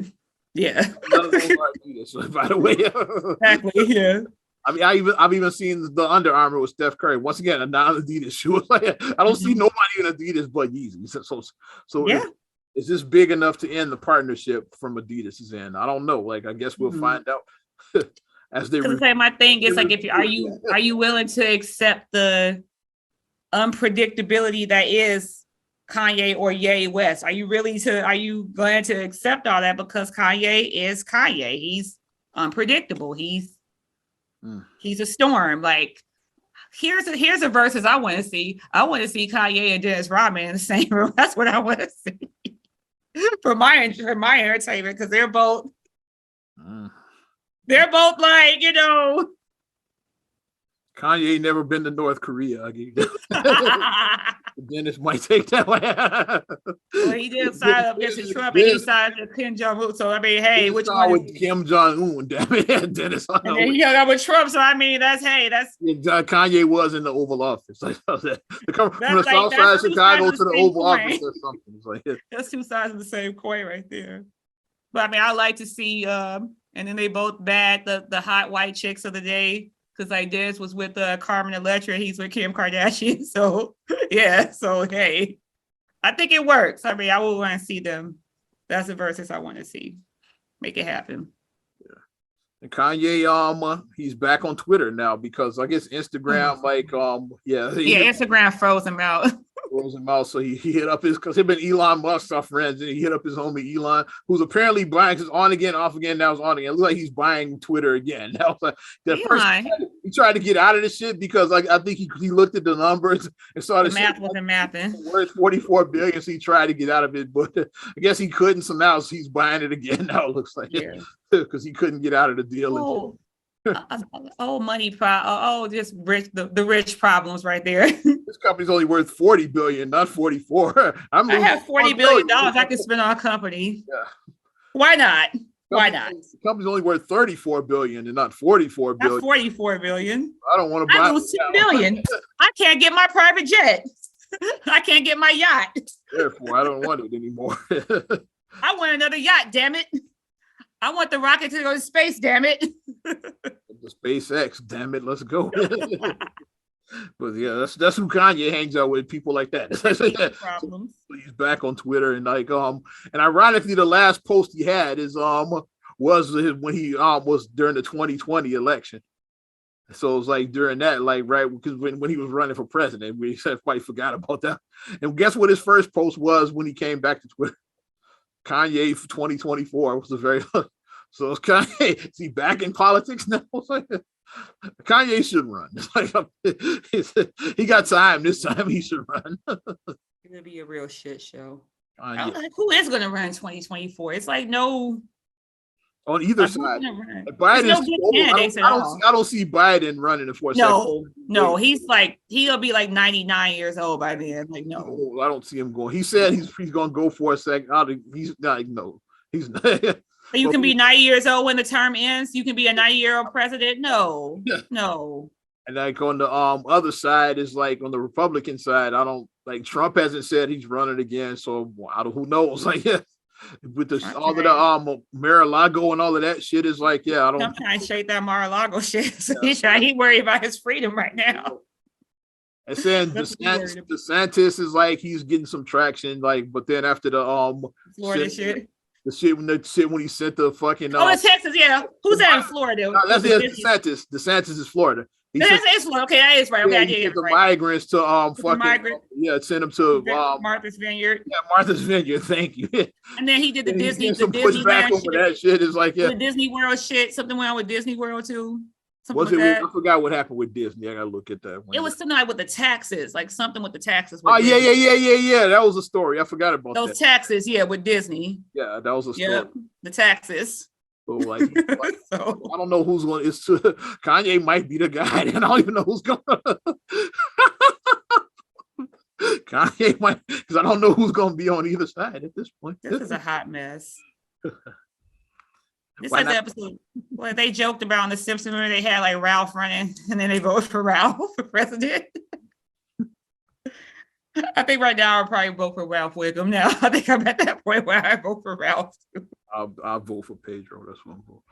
yeah. None of those are Adidas, by the way. Exactly. Yeah. I mean, I've even seen the Under Armour with Steph Curry. Once again, a non-Adidas shoe. Like, I don't see nobody in Adidas but Yeezys. So is this big enough to end the partnership from Adidas's end? I don't know. Like, I guess we'll find out as they. My thing is like, are you willing to accept the unpredictability that is Kanye or Ye West? Are you going to accept all that because Kanye is Kanye? He's unpredictable. He's a storm. Like here's a verses I want to see. I want to see Kanye and Dennis Rodman in the same room. That's what I want to see for my entertainment because they're both like Kanye never been to North Korea. Dennis might take that way. Well, he did sign up against Trump and he signed with Kim Jong-un. So I mean, hey, which one? With Kim Jong-un, damn it, Dennis. And then he got with Trump. So I mean, that's Kanye was in the Oval Office. Like from the South Side of Chicago to the Oval Office or something. It's like, that's two sides of the same coin right there. But I mean, I like to see, and then they both bad the hot white chicks of the day. Because like Dennis was with Carmen Electra, he's with Kim Kardashian. So hey, I think it works. I mean, I would want to see them. That's the verses I want to see. Make it happen. Yeah. And Kanye, he's back on Twitter now because I guess Instagram, Instagram froze him out. throws him out. So he hit up because him and Elon Musk are friends, and he hit up his homie Elon, who's apparently buying, because on again, off again, now it's on again. It looks like he's buying Twitter again. That was like the first he tried to get out of this shit because like I think he looked at the numbers and saw the math wasn't mapping. Worth 44 billion, so he tried to get out of it, but I guess he couldn't. So now he's buying it again. Now it looks like because he couldn't get out of the deal. Money just rich, the rich problems right there. This company's only worth 40 billion, not 44. I have $40 billion I can spend on a company. Yeah. Why not? Why not? The company's only worth 34 billion and not 44 billion. Not 44 billion. I don't want to buy. I lose $2 billion. I can't get my private jet. I can't get my yacht. Therefore, I don't want it anymore. I want another yacht, damn it. I want the rocket to go to space, damn it. The SpaceX, damn it, let's go. But yeah, that's who Kanye hangs out with, people like that. Problems. So he's back on Twitter and like and ironically, the last post he had is was when he was during the 2020 election. So it was like during that, like right because when he was running for president, we quite forgot about that. And guess what his first post was when he came back to Twitter? Kanye for 2024 was a very so it's Kanye. Is he back in politics now? Kanye should run. He got time this time. He should run. It'll be a real shit show. Like, who is going to run 2024? It's like no. On either side, Biden. I don't see Biden running in 4 seconds. No, he's like he'll be like 99 years old by then. Like no, I don't see him going. He said he's going to go for a second. He's not. No, he's not. You can be 90 years old when the term ends. You can be a 90-year-old president. No. And like on the other side is like on the Republican side. I don't like Trump hasn't said he's running again. So who knows? Like with the all of the Mar-a-Lago and all of that shit is like I don't. I'm trying to shake that Mar-a-Lago shit. So he worried about his freedom right now. And saying DeSantis is like he's getting some traction. Like, but then after the Florida shit. The shit when he sent the fucking in Texas, who's that in Florida? No, that's DeSantis. DeSantis is Florida. It's Florida. Okay, that is right. Okay, he sent the migrants to send them to Martha's Vineyard. Yeah, Martha's Vineyard. Thank you. And then he did the Disney pushback over that shit. Is like the Disney World shit. Something went on with Disney World too. I forgot what happened with Disney. I gotta look at that one. It was something like with the taxes, like something with the taxes. Oh yeah. That was a story. I forgot about those taxes. Yeah, with Disney. Yeah, that was a story. Yep, the taxes. So like I don't know who's going. It's Kanye might be the guy, and I don't even know who's going. Kanye might, because I don't know who's going to be on either side at this point. This is a hot mess. This is the episode where they joked about on The Simpsons where they had like Ralph running and then they voted for Ralph for president. I think right now I'll probably vote for Ralph Wiggum now. I think I'm at that point where I vote for Ralph. I'll vote for Pedro. That's what I'm voting.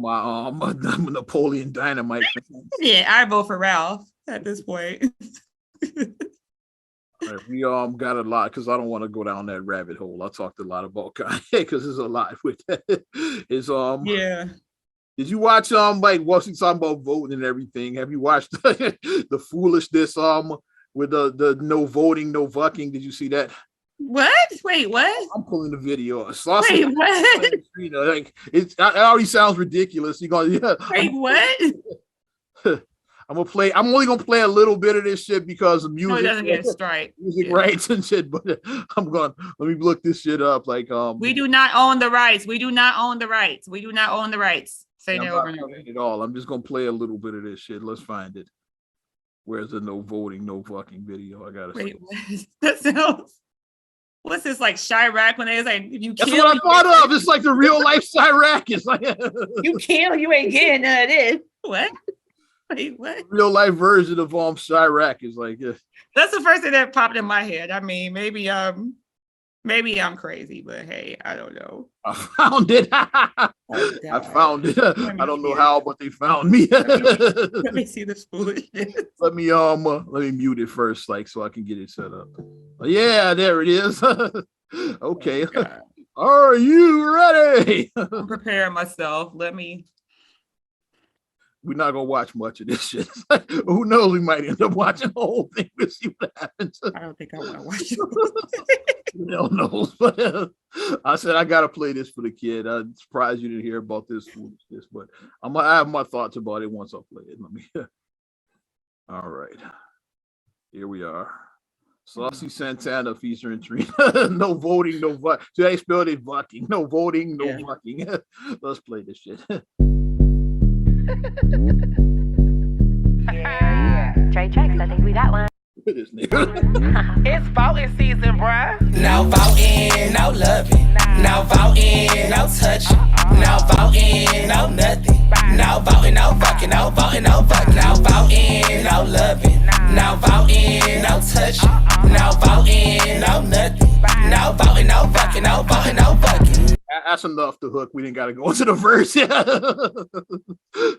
My Napoleon Dynamite. Yeah, I vote for Ralph at this point. Right, we got a lot because I don't want to go down that rabbit hole. I talked a lot about Kanye because there's a lot with that. Yeah. Did you watch like what's he talking about voting and everything? Have you watched the foolishness with the no voting, no fucking? Did you see that? What? Wait, what? I'm pulling the video. Wait, what? You know, like it already sounds ridiculous. You're going, Wait, what? I'm only gonna play a little bit of this shit because of music. No, it doesn't get a strike. Music rights and shit, but let me look this shit up. Like we do not own the rights. We do not own the rights. We do not own the rights. Say that over and over. At all. I'm just gonna play a little bit of this shit. Let's find it. Where's the no voting, no fucking video? I gotta wait. That sounds. What's this like Chirac when they was like if you kill? That's what I thought of. It's like the real life Chirac. It's like you kill, you ain't getting none of this. What? Wait, what? Real life version of Chirac is like That's the first thing that popped in my head. I mean, maybe I'm crazy, but hey, I don't know. I found it. I found it. I don't know how, but they found me. Let me see this foolishness. Let me mute it first, like so I can get it set up. Yeah, there it is. Okay. Are you ready? I'm preparing myself. Let me. we're not gonna watch much of this shit. Who knows? We might end up watching the whole thing to see what happens. I don't think I want to watch it. Hell knows. But I said I gotta play this for the kid. I'm surprised you didn't hear about this foolishness, but I have my thoughts about it once I play it. Let me. All right, here we are. Saucy Santana featuring Trina. No voting, no vote. So I spelled it fucking. No voting, no fucking. Let's play this shit. Trey Tracks, I think we got one. This nigga. It's voting season, bruh. No voting, no loving. No voting, no touching. No voting, no nothing. No voting, no fucking. No voting, no fucking. No voting, no loving. No voting, no touching. No voting, no nothing. No voting, no fucking. No voting, no fucking. That's enough to Hook. We didn't got to go into the verse.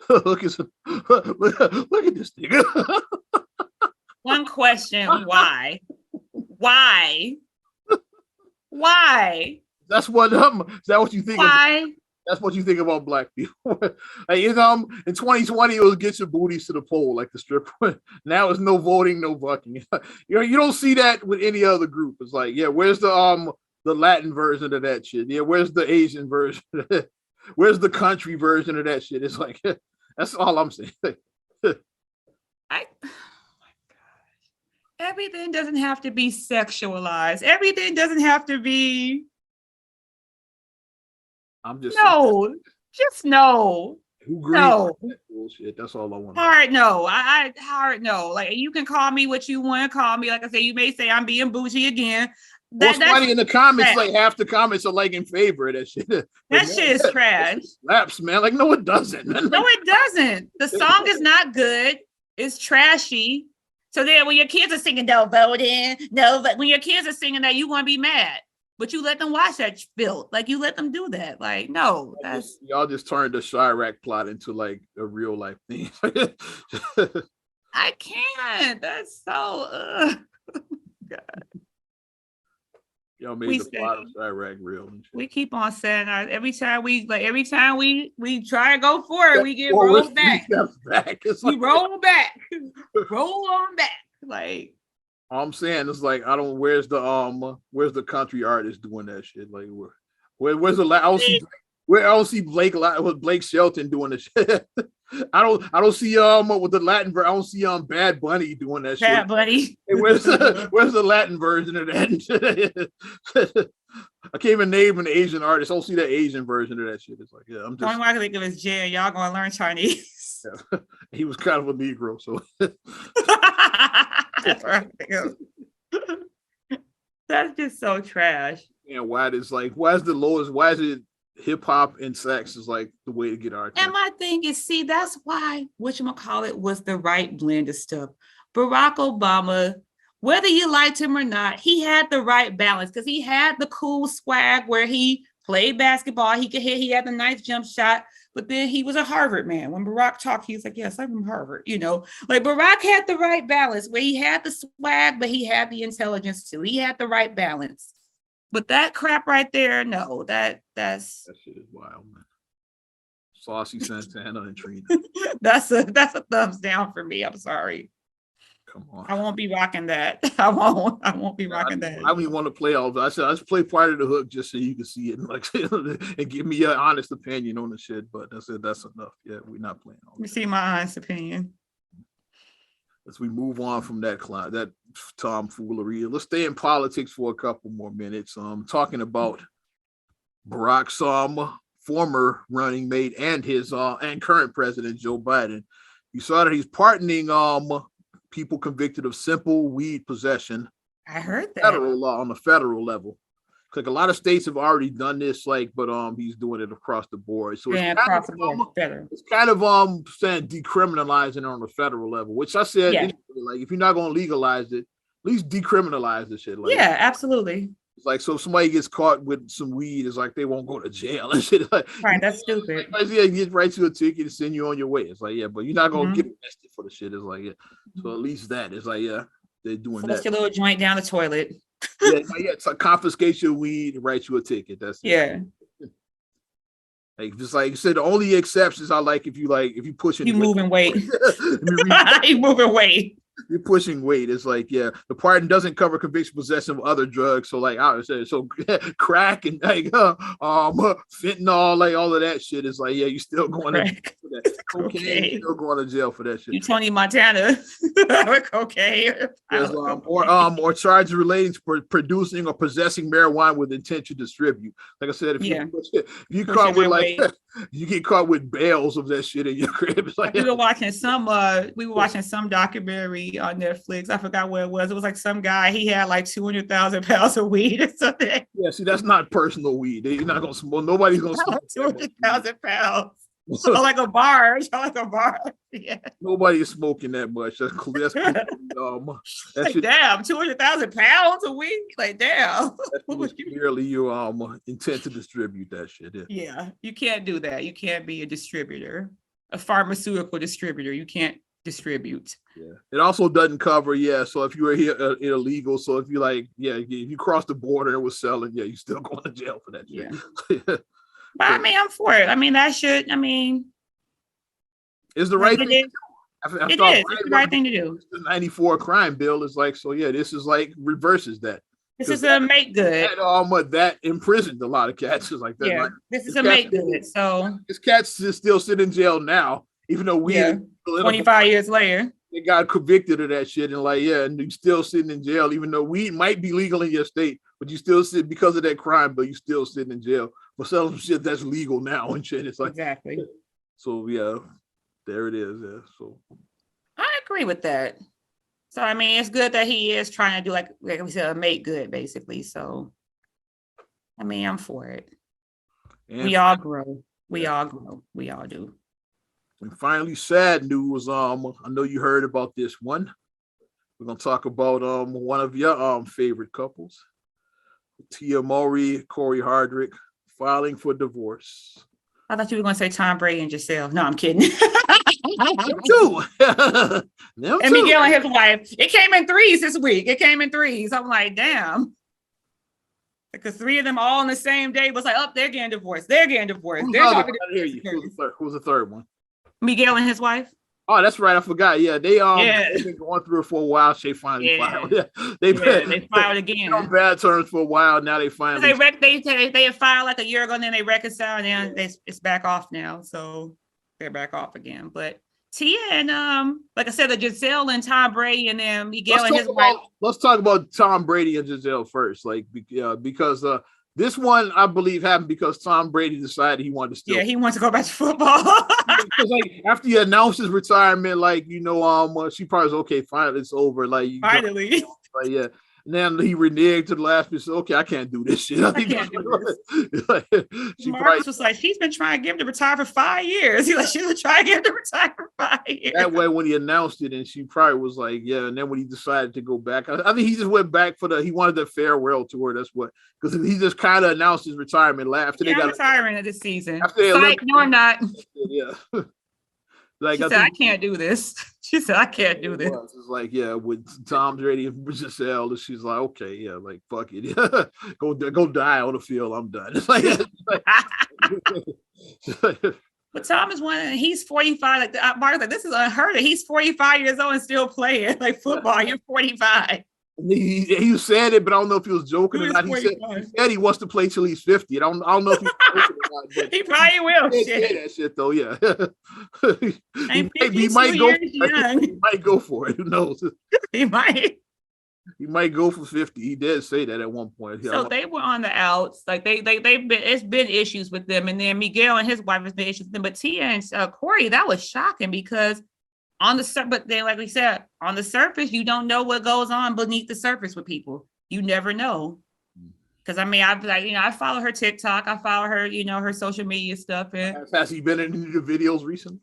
Hook is look at this nigga. One question: Why? Why? That's what is that what you think? Why? That's what you think about black people. Like, in 2020, it was get your booties to the poll, like the strip. Now it's no voting, no fucking. You don't see that with any other group. It's like, yeah, where's the Latin version of that shit? Yeah, where's the Asian version? Where's the country version of that shit? It's like, that's all I'm saying. Everything doesn't have to be sexualized. Everything doesn't have to be. I'm just no. Just no. Who agrees no with that bullshit? That's all I want. Hard no. I hard no. Like, you can call me what you want to call me. Like I say, you may say I'm being bougie again. That's funny in the comments. Trash. Like half the comments are like in favor of that shit. That shit is trash. Slaps, man. Like, no, it doesn't. Man. No, it doesn't. The song is not good. It's trashy. So then when your kids are singing no voting, no, but when your kids are singing that, you want to be mad. But you let them watch that filth. Like, you let them do that. Like, no. Y'all just turned the Chirac plot into like a real life thing. I can't. That's so God. Y'all made the plot of Chirac real. We keep on saying every time we try to go forward, we get rolled back. We roll back. Roll on back. Like, all I'm saying is, like, I don't. Where's the country artist doing that shit? Like, where's the? I don't see Blake Shelton doing the shit. I don't see with the Latin version. I don't see Bad Bunny doing that shit. Bad Bunny. Hey, where's the Latin version of that? I can't even name an Asian artist. I don't see that Asian version of that shit. It's like, yeah, I'm just. Only one I can think of is Jay. Y'all gonna learn Chinese. Yeah. He was kind of a Negro, so. That's just so trash. And why is the lowest? Why is it hip hop and sex is like the way to get our attention? And my thing is, see, that's why whatchamacallit was the right blend of stuff. Barack Obama, whether you liked him or not, he had the right balance because he had the cool swag where he played basketball, he could hit, he had the nice jump shot, but then he was a Harvard man. When Barack talked, he was like, yes, I'm from Harvard, like Barack had the right balance where he had the swag, but he had the intelligence too. He had the right balance. But that crap right there, no, that shit is wild, man. Saucy Santana and Trina. that's a thumbs down for me. I'm sorry. Come on. I won't be rocking that. I won't be rocking that. I don't even want to play all of it. I said let's play part of the hook just so you can see it and give me your honest opinion on the shit. But that's enough. Yeah, we're not playing all that. Let me see my honest opinion. As we move on from that tomfoolery, let's stay in politics for a couple more minutes. Talking about Barack's former running mate and his and current president Joe Biden. You saw that he's pardoning people convicted of simple weed possession. I heard that. Federal law on the federal level. Like a lot of states have already done this, but he's doing it across the board. So it's kind of saying decriminalizing on the federal level, which I said, like, if you're not going to legalize it, at least decriminalize the shit. Like, yeah, absolutely. It's like, so if somebody gets caught with some weed, it's like they won't go to jail and shit. Like, right, that's stupid. Like, yeah, get right to a ticket and send you on your way. It's like, yeah, but you're not going to get arrested for the shit. It's like, yeah. So at least that. It's like, yeah, they're doing that. That's your little joint down the toilet. Yeah, it's like confiscation of weed, write you a ticket. That's yeah. Like just like you said, the only exceptions are like if you pushing You moving weight. If You moving weight. you're pushing weight. It's like, yeah, the pardon doesn't cover conviction possession of other drugs. So like I would say, so crack and like fentanyl, like all of that shit is like, yeah, you still going to for that. Cocaine, you still going to jail for that shit. You Tony Montana with cocaine. Or charges relating to producing or possessing marijuana with intent to distribute. Like I said, if you caught with like you get caught with bales of that shit in your crib. It's like, we were watching some documentary on Netflix. I forgot what it was. It was like some guy, he had like 200,000 pounds of weed or something. Yeah, see, that's not personal weed. You're not gonna smoke. Nobody's gonna smoke 200,000 pounds. So like a bar. Yeah. Nobody is smoking that much. That's like, damn, 200,000 pounds of weed. Like, damn. That's merely you intent to distribute that shit. Yeah, you can't do that. You can't be a distributor, a pharmaceutical distributor. You can't distribute. Yeah, it also doesn't cover. So if you were here illegal, so if you like, if you cross the border and was selling, you still going to jail for that shit. Yeah. But I mean, I'm for it. I mean, it's the right thing. It is. It's the right thing to do. The 94 crime bill is like, so yeah, this is like reverses that. This is a make good. That imprisoned a lot of cats. Is like that. Yeah, this is a make good. So this cat's is still sitting in jail now, even though 25 years later. They got convicted of that shit, and like, and you still sitting in jail, even though weed might be legal in your state, but you still sit because of that crime, but you still sitting in jail for selling shit that's legal now and shit. It's like exactly. So yeah, there it is. Yeah. So I agree with that. So I mean, it's good that he is trying to do like we said, make good basically. So I mean, I'm for it. And we all grow. We all grow. We all do. And finally, sad news. I know you heard about this one. We're gonna talk about one of your favorite couples, Tia Mowry, Corey Hardrick, filing for divorce. I thought you were gonna say Tom Brady and Giselle. No, I'm kidding. Them too. And Miguel and his wife. It came in threes this week. I'm like, damn. Because 3 of them all on the same day was like, they're getting divorced. They're talking to Who's the third one? Miguel and his wife. Oh, that's right. I forgot. Yeah, they've been going through it for a while. They finally filed. Yeah. They filed again. On bad terms for a while. Now they finally. They had filed like a year ago, and then they reconciled, and then it's back off now. So they're back off again. But Tia and like I said, the Giselle and Tom Brady, and then Miguel and his wife. Let's talk about Tom Brady and Giselle first, because this one I believe happened because Tom Brady decided he wanted to still. Yeah, he wants to go back to football. Because like after he announced his retirement, she probably was okay, fine, it's over. Like finally, yeah. And then he reneged to the last minute. Okay, I can't do this shit. Marcus was like, she's been trying to get him to retire for 5 years. She's been trying to get him to retire for 5 years. That way, when he announced it, and she probably was like, yeah. And then when he decided to go back, I think he just went back he wanted the farewell tour. That's what, because he just kind of announced his retirement after they got retiring of this season. Like, no, I'm not. Yeah. Like she said, I can't do this. She said, I can't do this. It's like, with Tom Brady and Giselle, and she's like, okay, yeah, like fuck it, go die on the field. I'm done. It's like, but Tom is he's 45. Like Mark's like, this is unheard of. He's 45 years old and still playing like football. You're 45. He said it, but I don't know if he was joking or not. He said he wants to play till he's 50. I don't know if he's joking or not. But he probably will. He say that shit though, yeah. he might go for it. Who knows? He might go for 50. He did say that at one point. So they were on the outs. Like they've been, it's been issues with them, and then Miguel and his wife has been issues with them. But Tia and Corey, that was shocking because but then, like we said, on the surface, you don't know what goes on beneath the surface with people. You never know. Because I mean, I follow her TikTok, I follow her, her social media stuff. And has he been in any of the videos recently?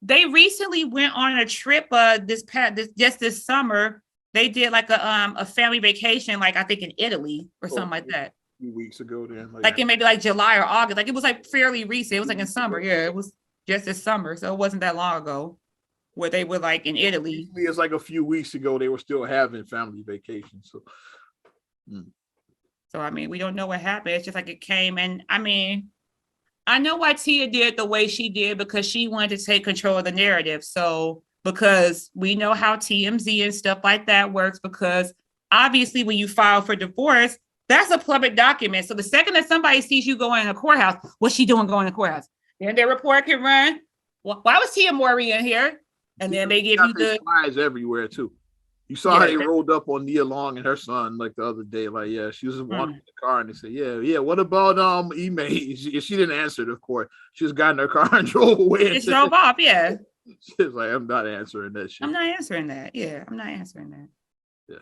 They recently went on a trip. This summer, they did like a family vacation, like I think in Italy or something like that. A few weeks ago, then. Like in maybe like July or August. Like it was like fairly recent. It was like in summer. Yeah, it was just this summer, so it wasn't that long ago where they were like in Italy. It's like a few weeks ago they were still having family vacations. So So, I mean, we don't know what happened. It's just like it came. And I mean, I know why Tia did the way she did because she wanted to take control of the narrative. So, because we know how TMZ and stuff like that works, because obviously when you file for divorce, that's a public document. So the second that somebody sees you going in a courthouse, what's she doing going to courthouse? Then their report can run. Why was Tia Mowry in here? And then they give you the spies everywhere too. You saw how they rolled up on Nia Long and her son like the other day. Like, yeah, she was walking in the car and they said, yeah. What about Ime? She didn't answer it, of course. She just got in her car and drove away. Just drove off, yeah. She was like, I'm not answering that shit. I'm not answering that. Yeah, I'm not answering that. Yeah.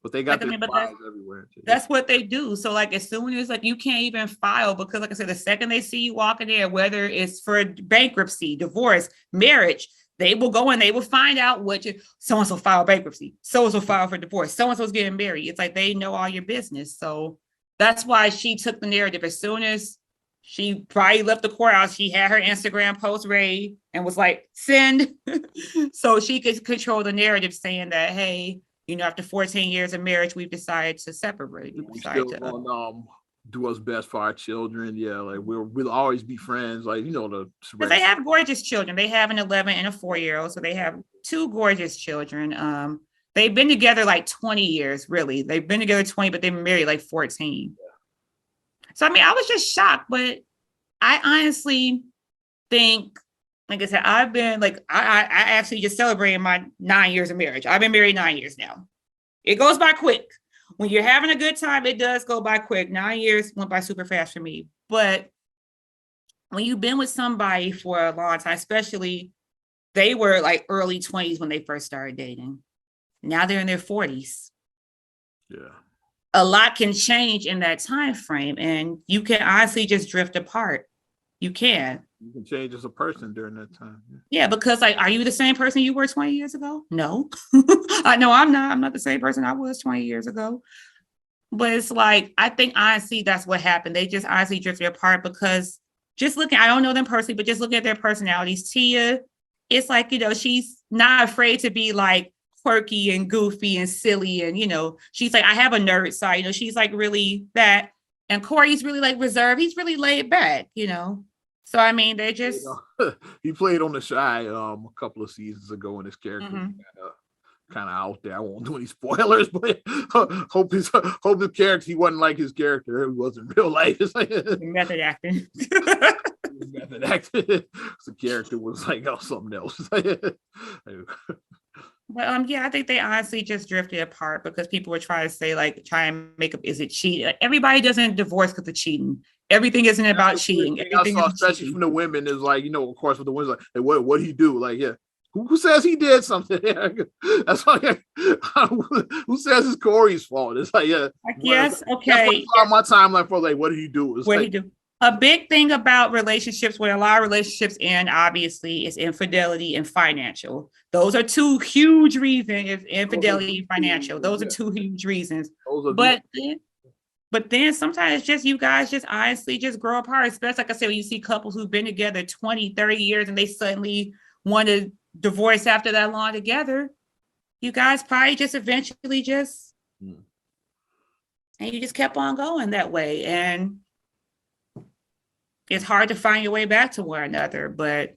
But they got spies everywhere. Too. That's what they do. So like as soon as like you can't even file because like I said, the second they see you walking there, whether it's for bankruptcy, divorce, marriage, they will go and they will find out what so-and-so filed bankruptcy, so-and-so filed for divorce, so-and-so's getting married. It's like they know all your business. So that's why she took the narrative. As soon as she probably left the courthouse, she had her Instagram post ready and was like, send. So she could control the narrative saying that, hey, after 14 years of marriage, we've decided to separate. We decided to do what's best for our children. Yeah, like we'll always be friends. Like but they have gorgeous children. They have an 11 and a 4-year-old, so they have 2 gorgeous children. They've been together like 20 years, really. They've been together 20, but they've been married like 14. Yeah. So I mean, I was just shocked, but I honestly think, like I said, I've been like I actually just celebrated my 9 years of marriage. I've been married 9 years now. It goes by quick. When you're having a good time, it does go by quick. 9 years went by super fast for me. But when you've been with somebody for a long time, especially they were like early 20s when they first started dating. Now they're in their 40s. Yeah. A lot can change in that time frame, and you can honestly just drift apart. You can. You can change as a person during that time. Yeah, because like, are you the same person you were 20 years ago? No. I know I'm not. I'm not the same person I was 20 years ago. But it's like, I think honestly, that's what happened. They just honestly drifted apart because just looking, I don't know them personally, but just looking at their personalities, Tia, it's like, she's not afraid to be like quirky and goofy and silly. And, she's like, I have a nerd side, she's like really that. And Corey's really like reserved. He's really laid back, So I mean, they just he played on The Chi a couple of seasons ago, and his character kind of out there. I won't do any spoilers, but hope his character he wasn't like his character. It wasn't real life. It's like method acting. Method acting. The character was like something else. But yeah, I think they honestly just drifted apart because people were trying to say try and make up, is it cheating? Like, everybody doesn't divorce because of cheating. Everything isn't about cheating. Everything especially from the women, is like, of course, with the women, like, hey, what he do? Like, yeah, who says he did something? That's like, who says it's Corey's fault? It's like, yeah, yes, okay. On my timeline for like, what did he do? What did he do? A big thing about relationships, where a lot of relationships end, obviously, is infidelity and financial. Those are 2 huge reasons. Infidelity and financial. Those are 2 huge reasons. But then sometimes it's just you guys just honestly just grow apart. Especially, like I said, when you see couples who've been together 20, 30 years and they suddenly want to divorce after that long together, you guys probably just eventually just, and you just kept on going that way. And it's hard to find your way back to one another, but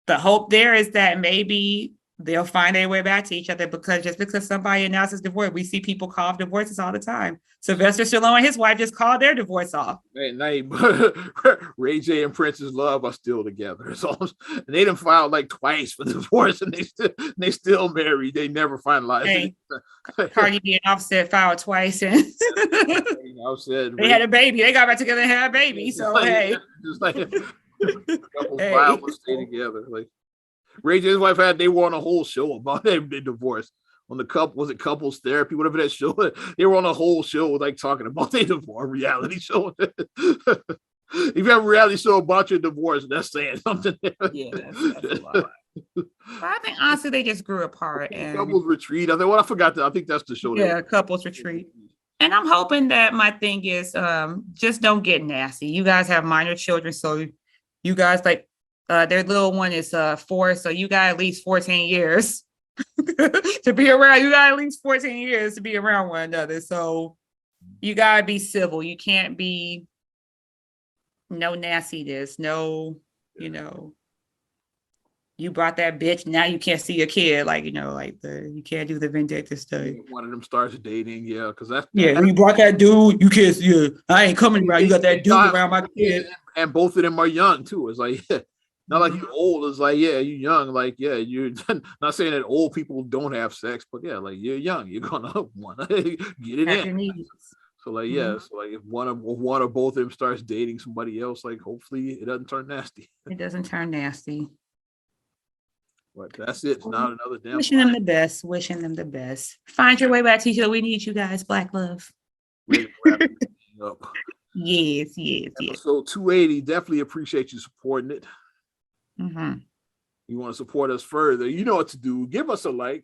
the hope there is that maybe they'll find their way back to each other, because somebody announces divorce, we see people call off divorces all the time. Sylvester Stallone and his wife just called their divorce off. Ray J and Princess Love are still together. And they done filed like twice for divorce, and they still married. They never finalized. Hey, Cardi B and Offset filed twice, and they had a baby. They got back together and had a baby. So hey, just like couples filed to stay together. Like Ray J's wife they were on a whole show about their divorce. On the couples therapy, whatever that show. They were on a whole show like talking about their divorce, reality show. If you have a reality show about your divorce, that's saying something. Yeah, that's a lot. But I think honestly they just grew apart. And Couples Retreat. I forgot that. I think that's the show. Yeah, Couples Retreat. And I'm hoping that my thing is just don't get nasty. You guys have minor children, so you guys their little one is 4, so you got at least 14 years to be around. You got at least 14 years to be around one another. So You gotta be civil. You can't be no nastiness, no, you brought that bitch, now you can't see your kid, like, you can't do the vindictive stuff. One of them starts dating, because that's When you brought that dude, you can't see I ain't coming around. You got that dude around my kid. And both of them are young too. It's like, not like you old. It's like, you young. Like, you're not saying that old people don't have sex, but like you're young. You're gonna want to get it in. So like, so like if one or both of them starts dating somebody else, like hopefully it doesn't turn nasty. It doesn't turn nasty. But that's it. It's not another damn. Wishing them the best. Wishing them the best. Find your way back to each other. We need you guys. Black love. Yes. Episode 280. Definitely appreciate you supporting it. Mm-hmm. You want to support us further? You know what to do. Give us a like.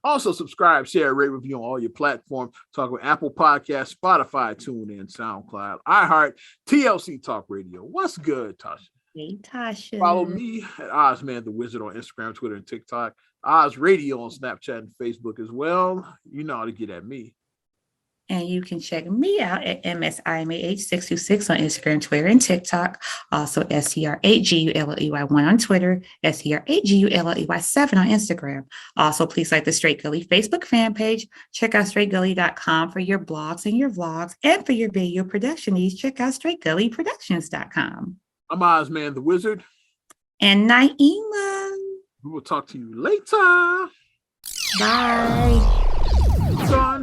Also, subscribe, share, rate, review on all your platforms. Talk with Apple Podcasts, Spotify, TuneIn, SoundCloud, iHeart, TLC Talk Radio. What's good, Tasha? Hey, Tasha. Follow me at Ozman the Wizard on Instagram, Twitter, and TikTok. Oz Radio on Snapchat and Facebook as well. You know how to get at me. And you can check me out at MSIMAH626 on Instagram, Twitter, and TikTok. Also, STR8GULLEY1 on Twitter, STR8GULLEY7 on Instagram. Also, please like the Straight Gully Facebook fan page. Check out straightgully.com for your blogs and your vlogs. And for your video production needs, check out straightgullyproductions.com. I'm Ozman the Wizard. And Naima. We will talk to you later. Bye. Bye.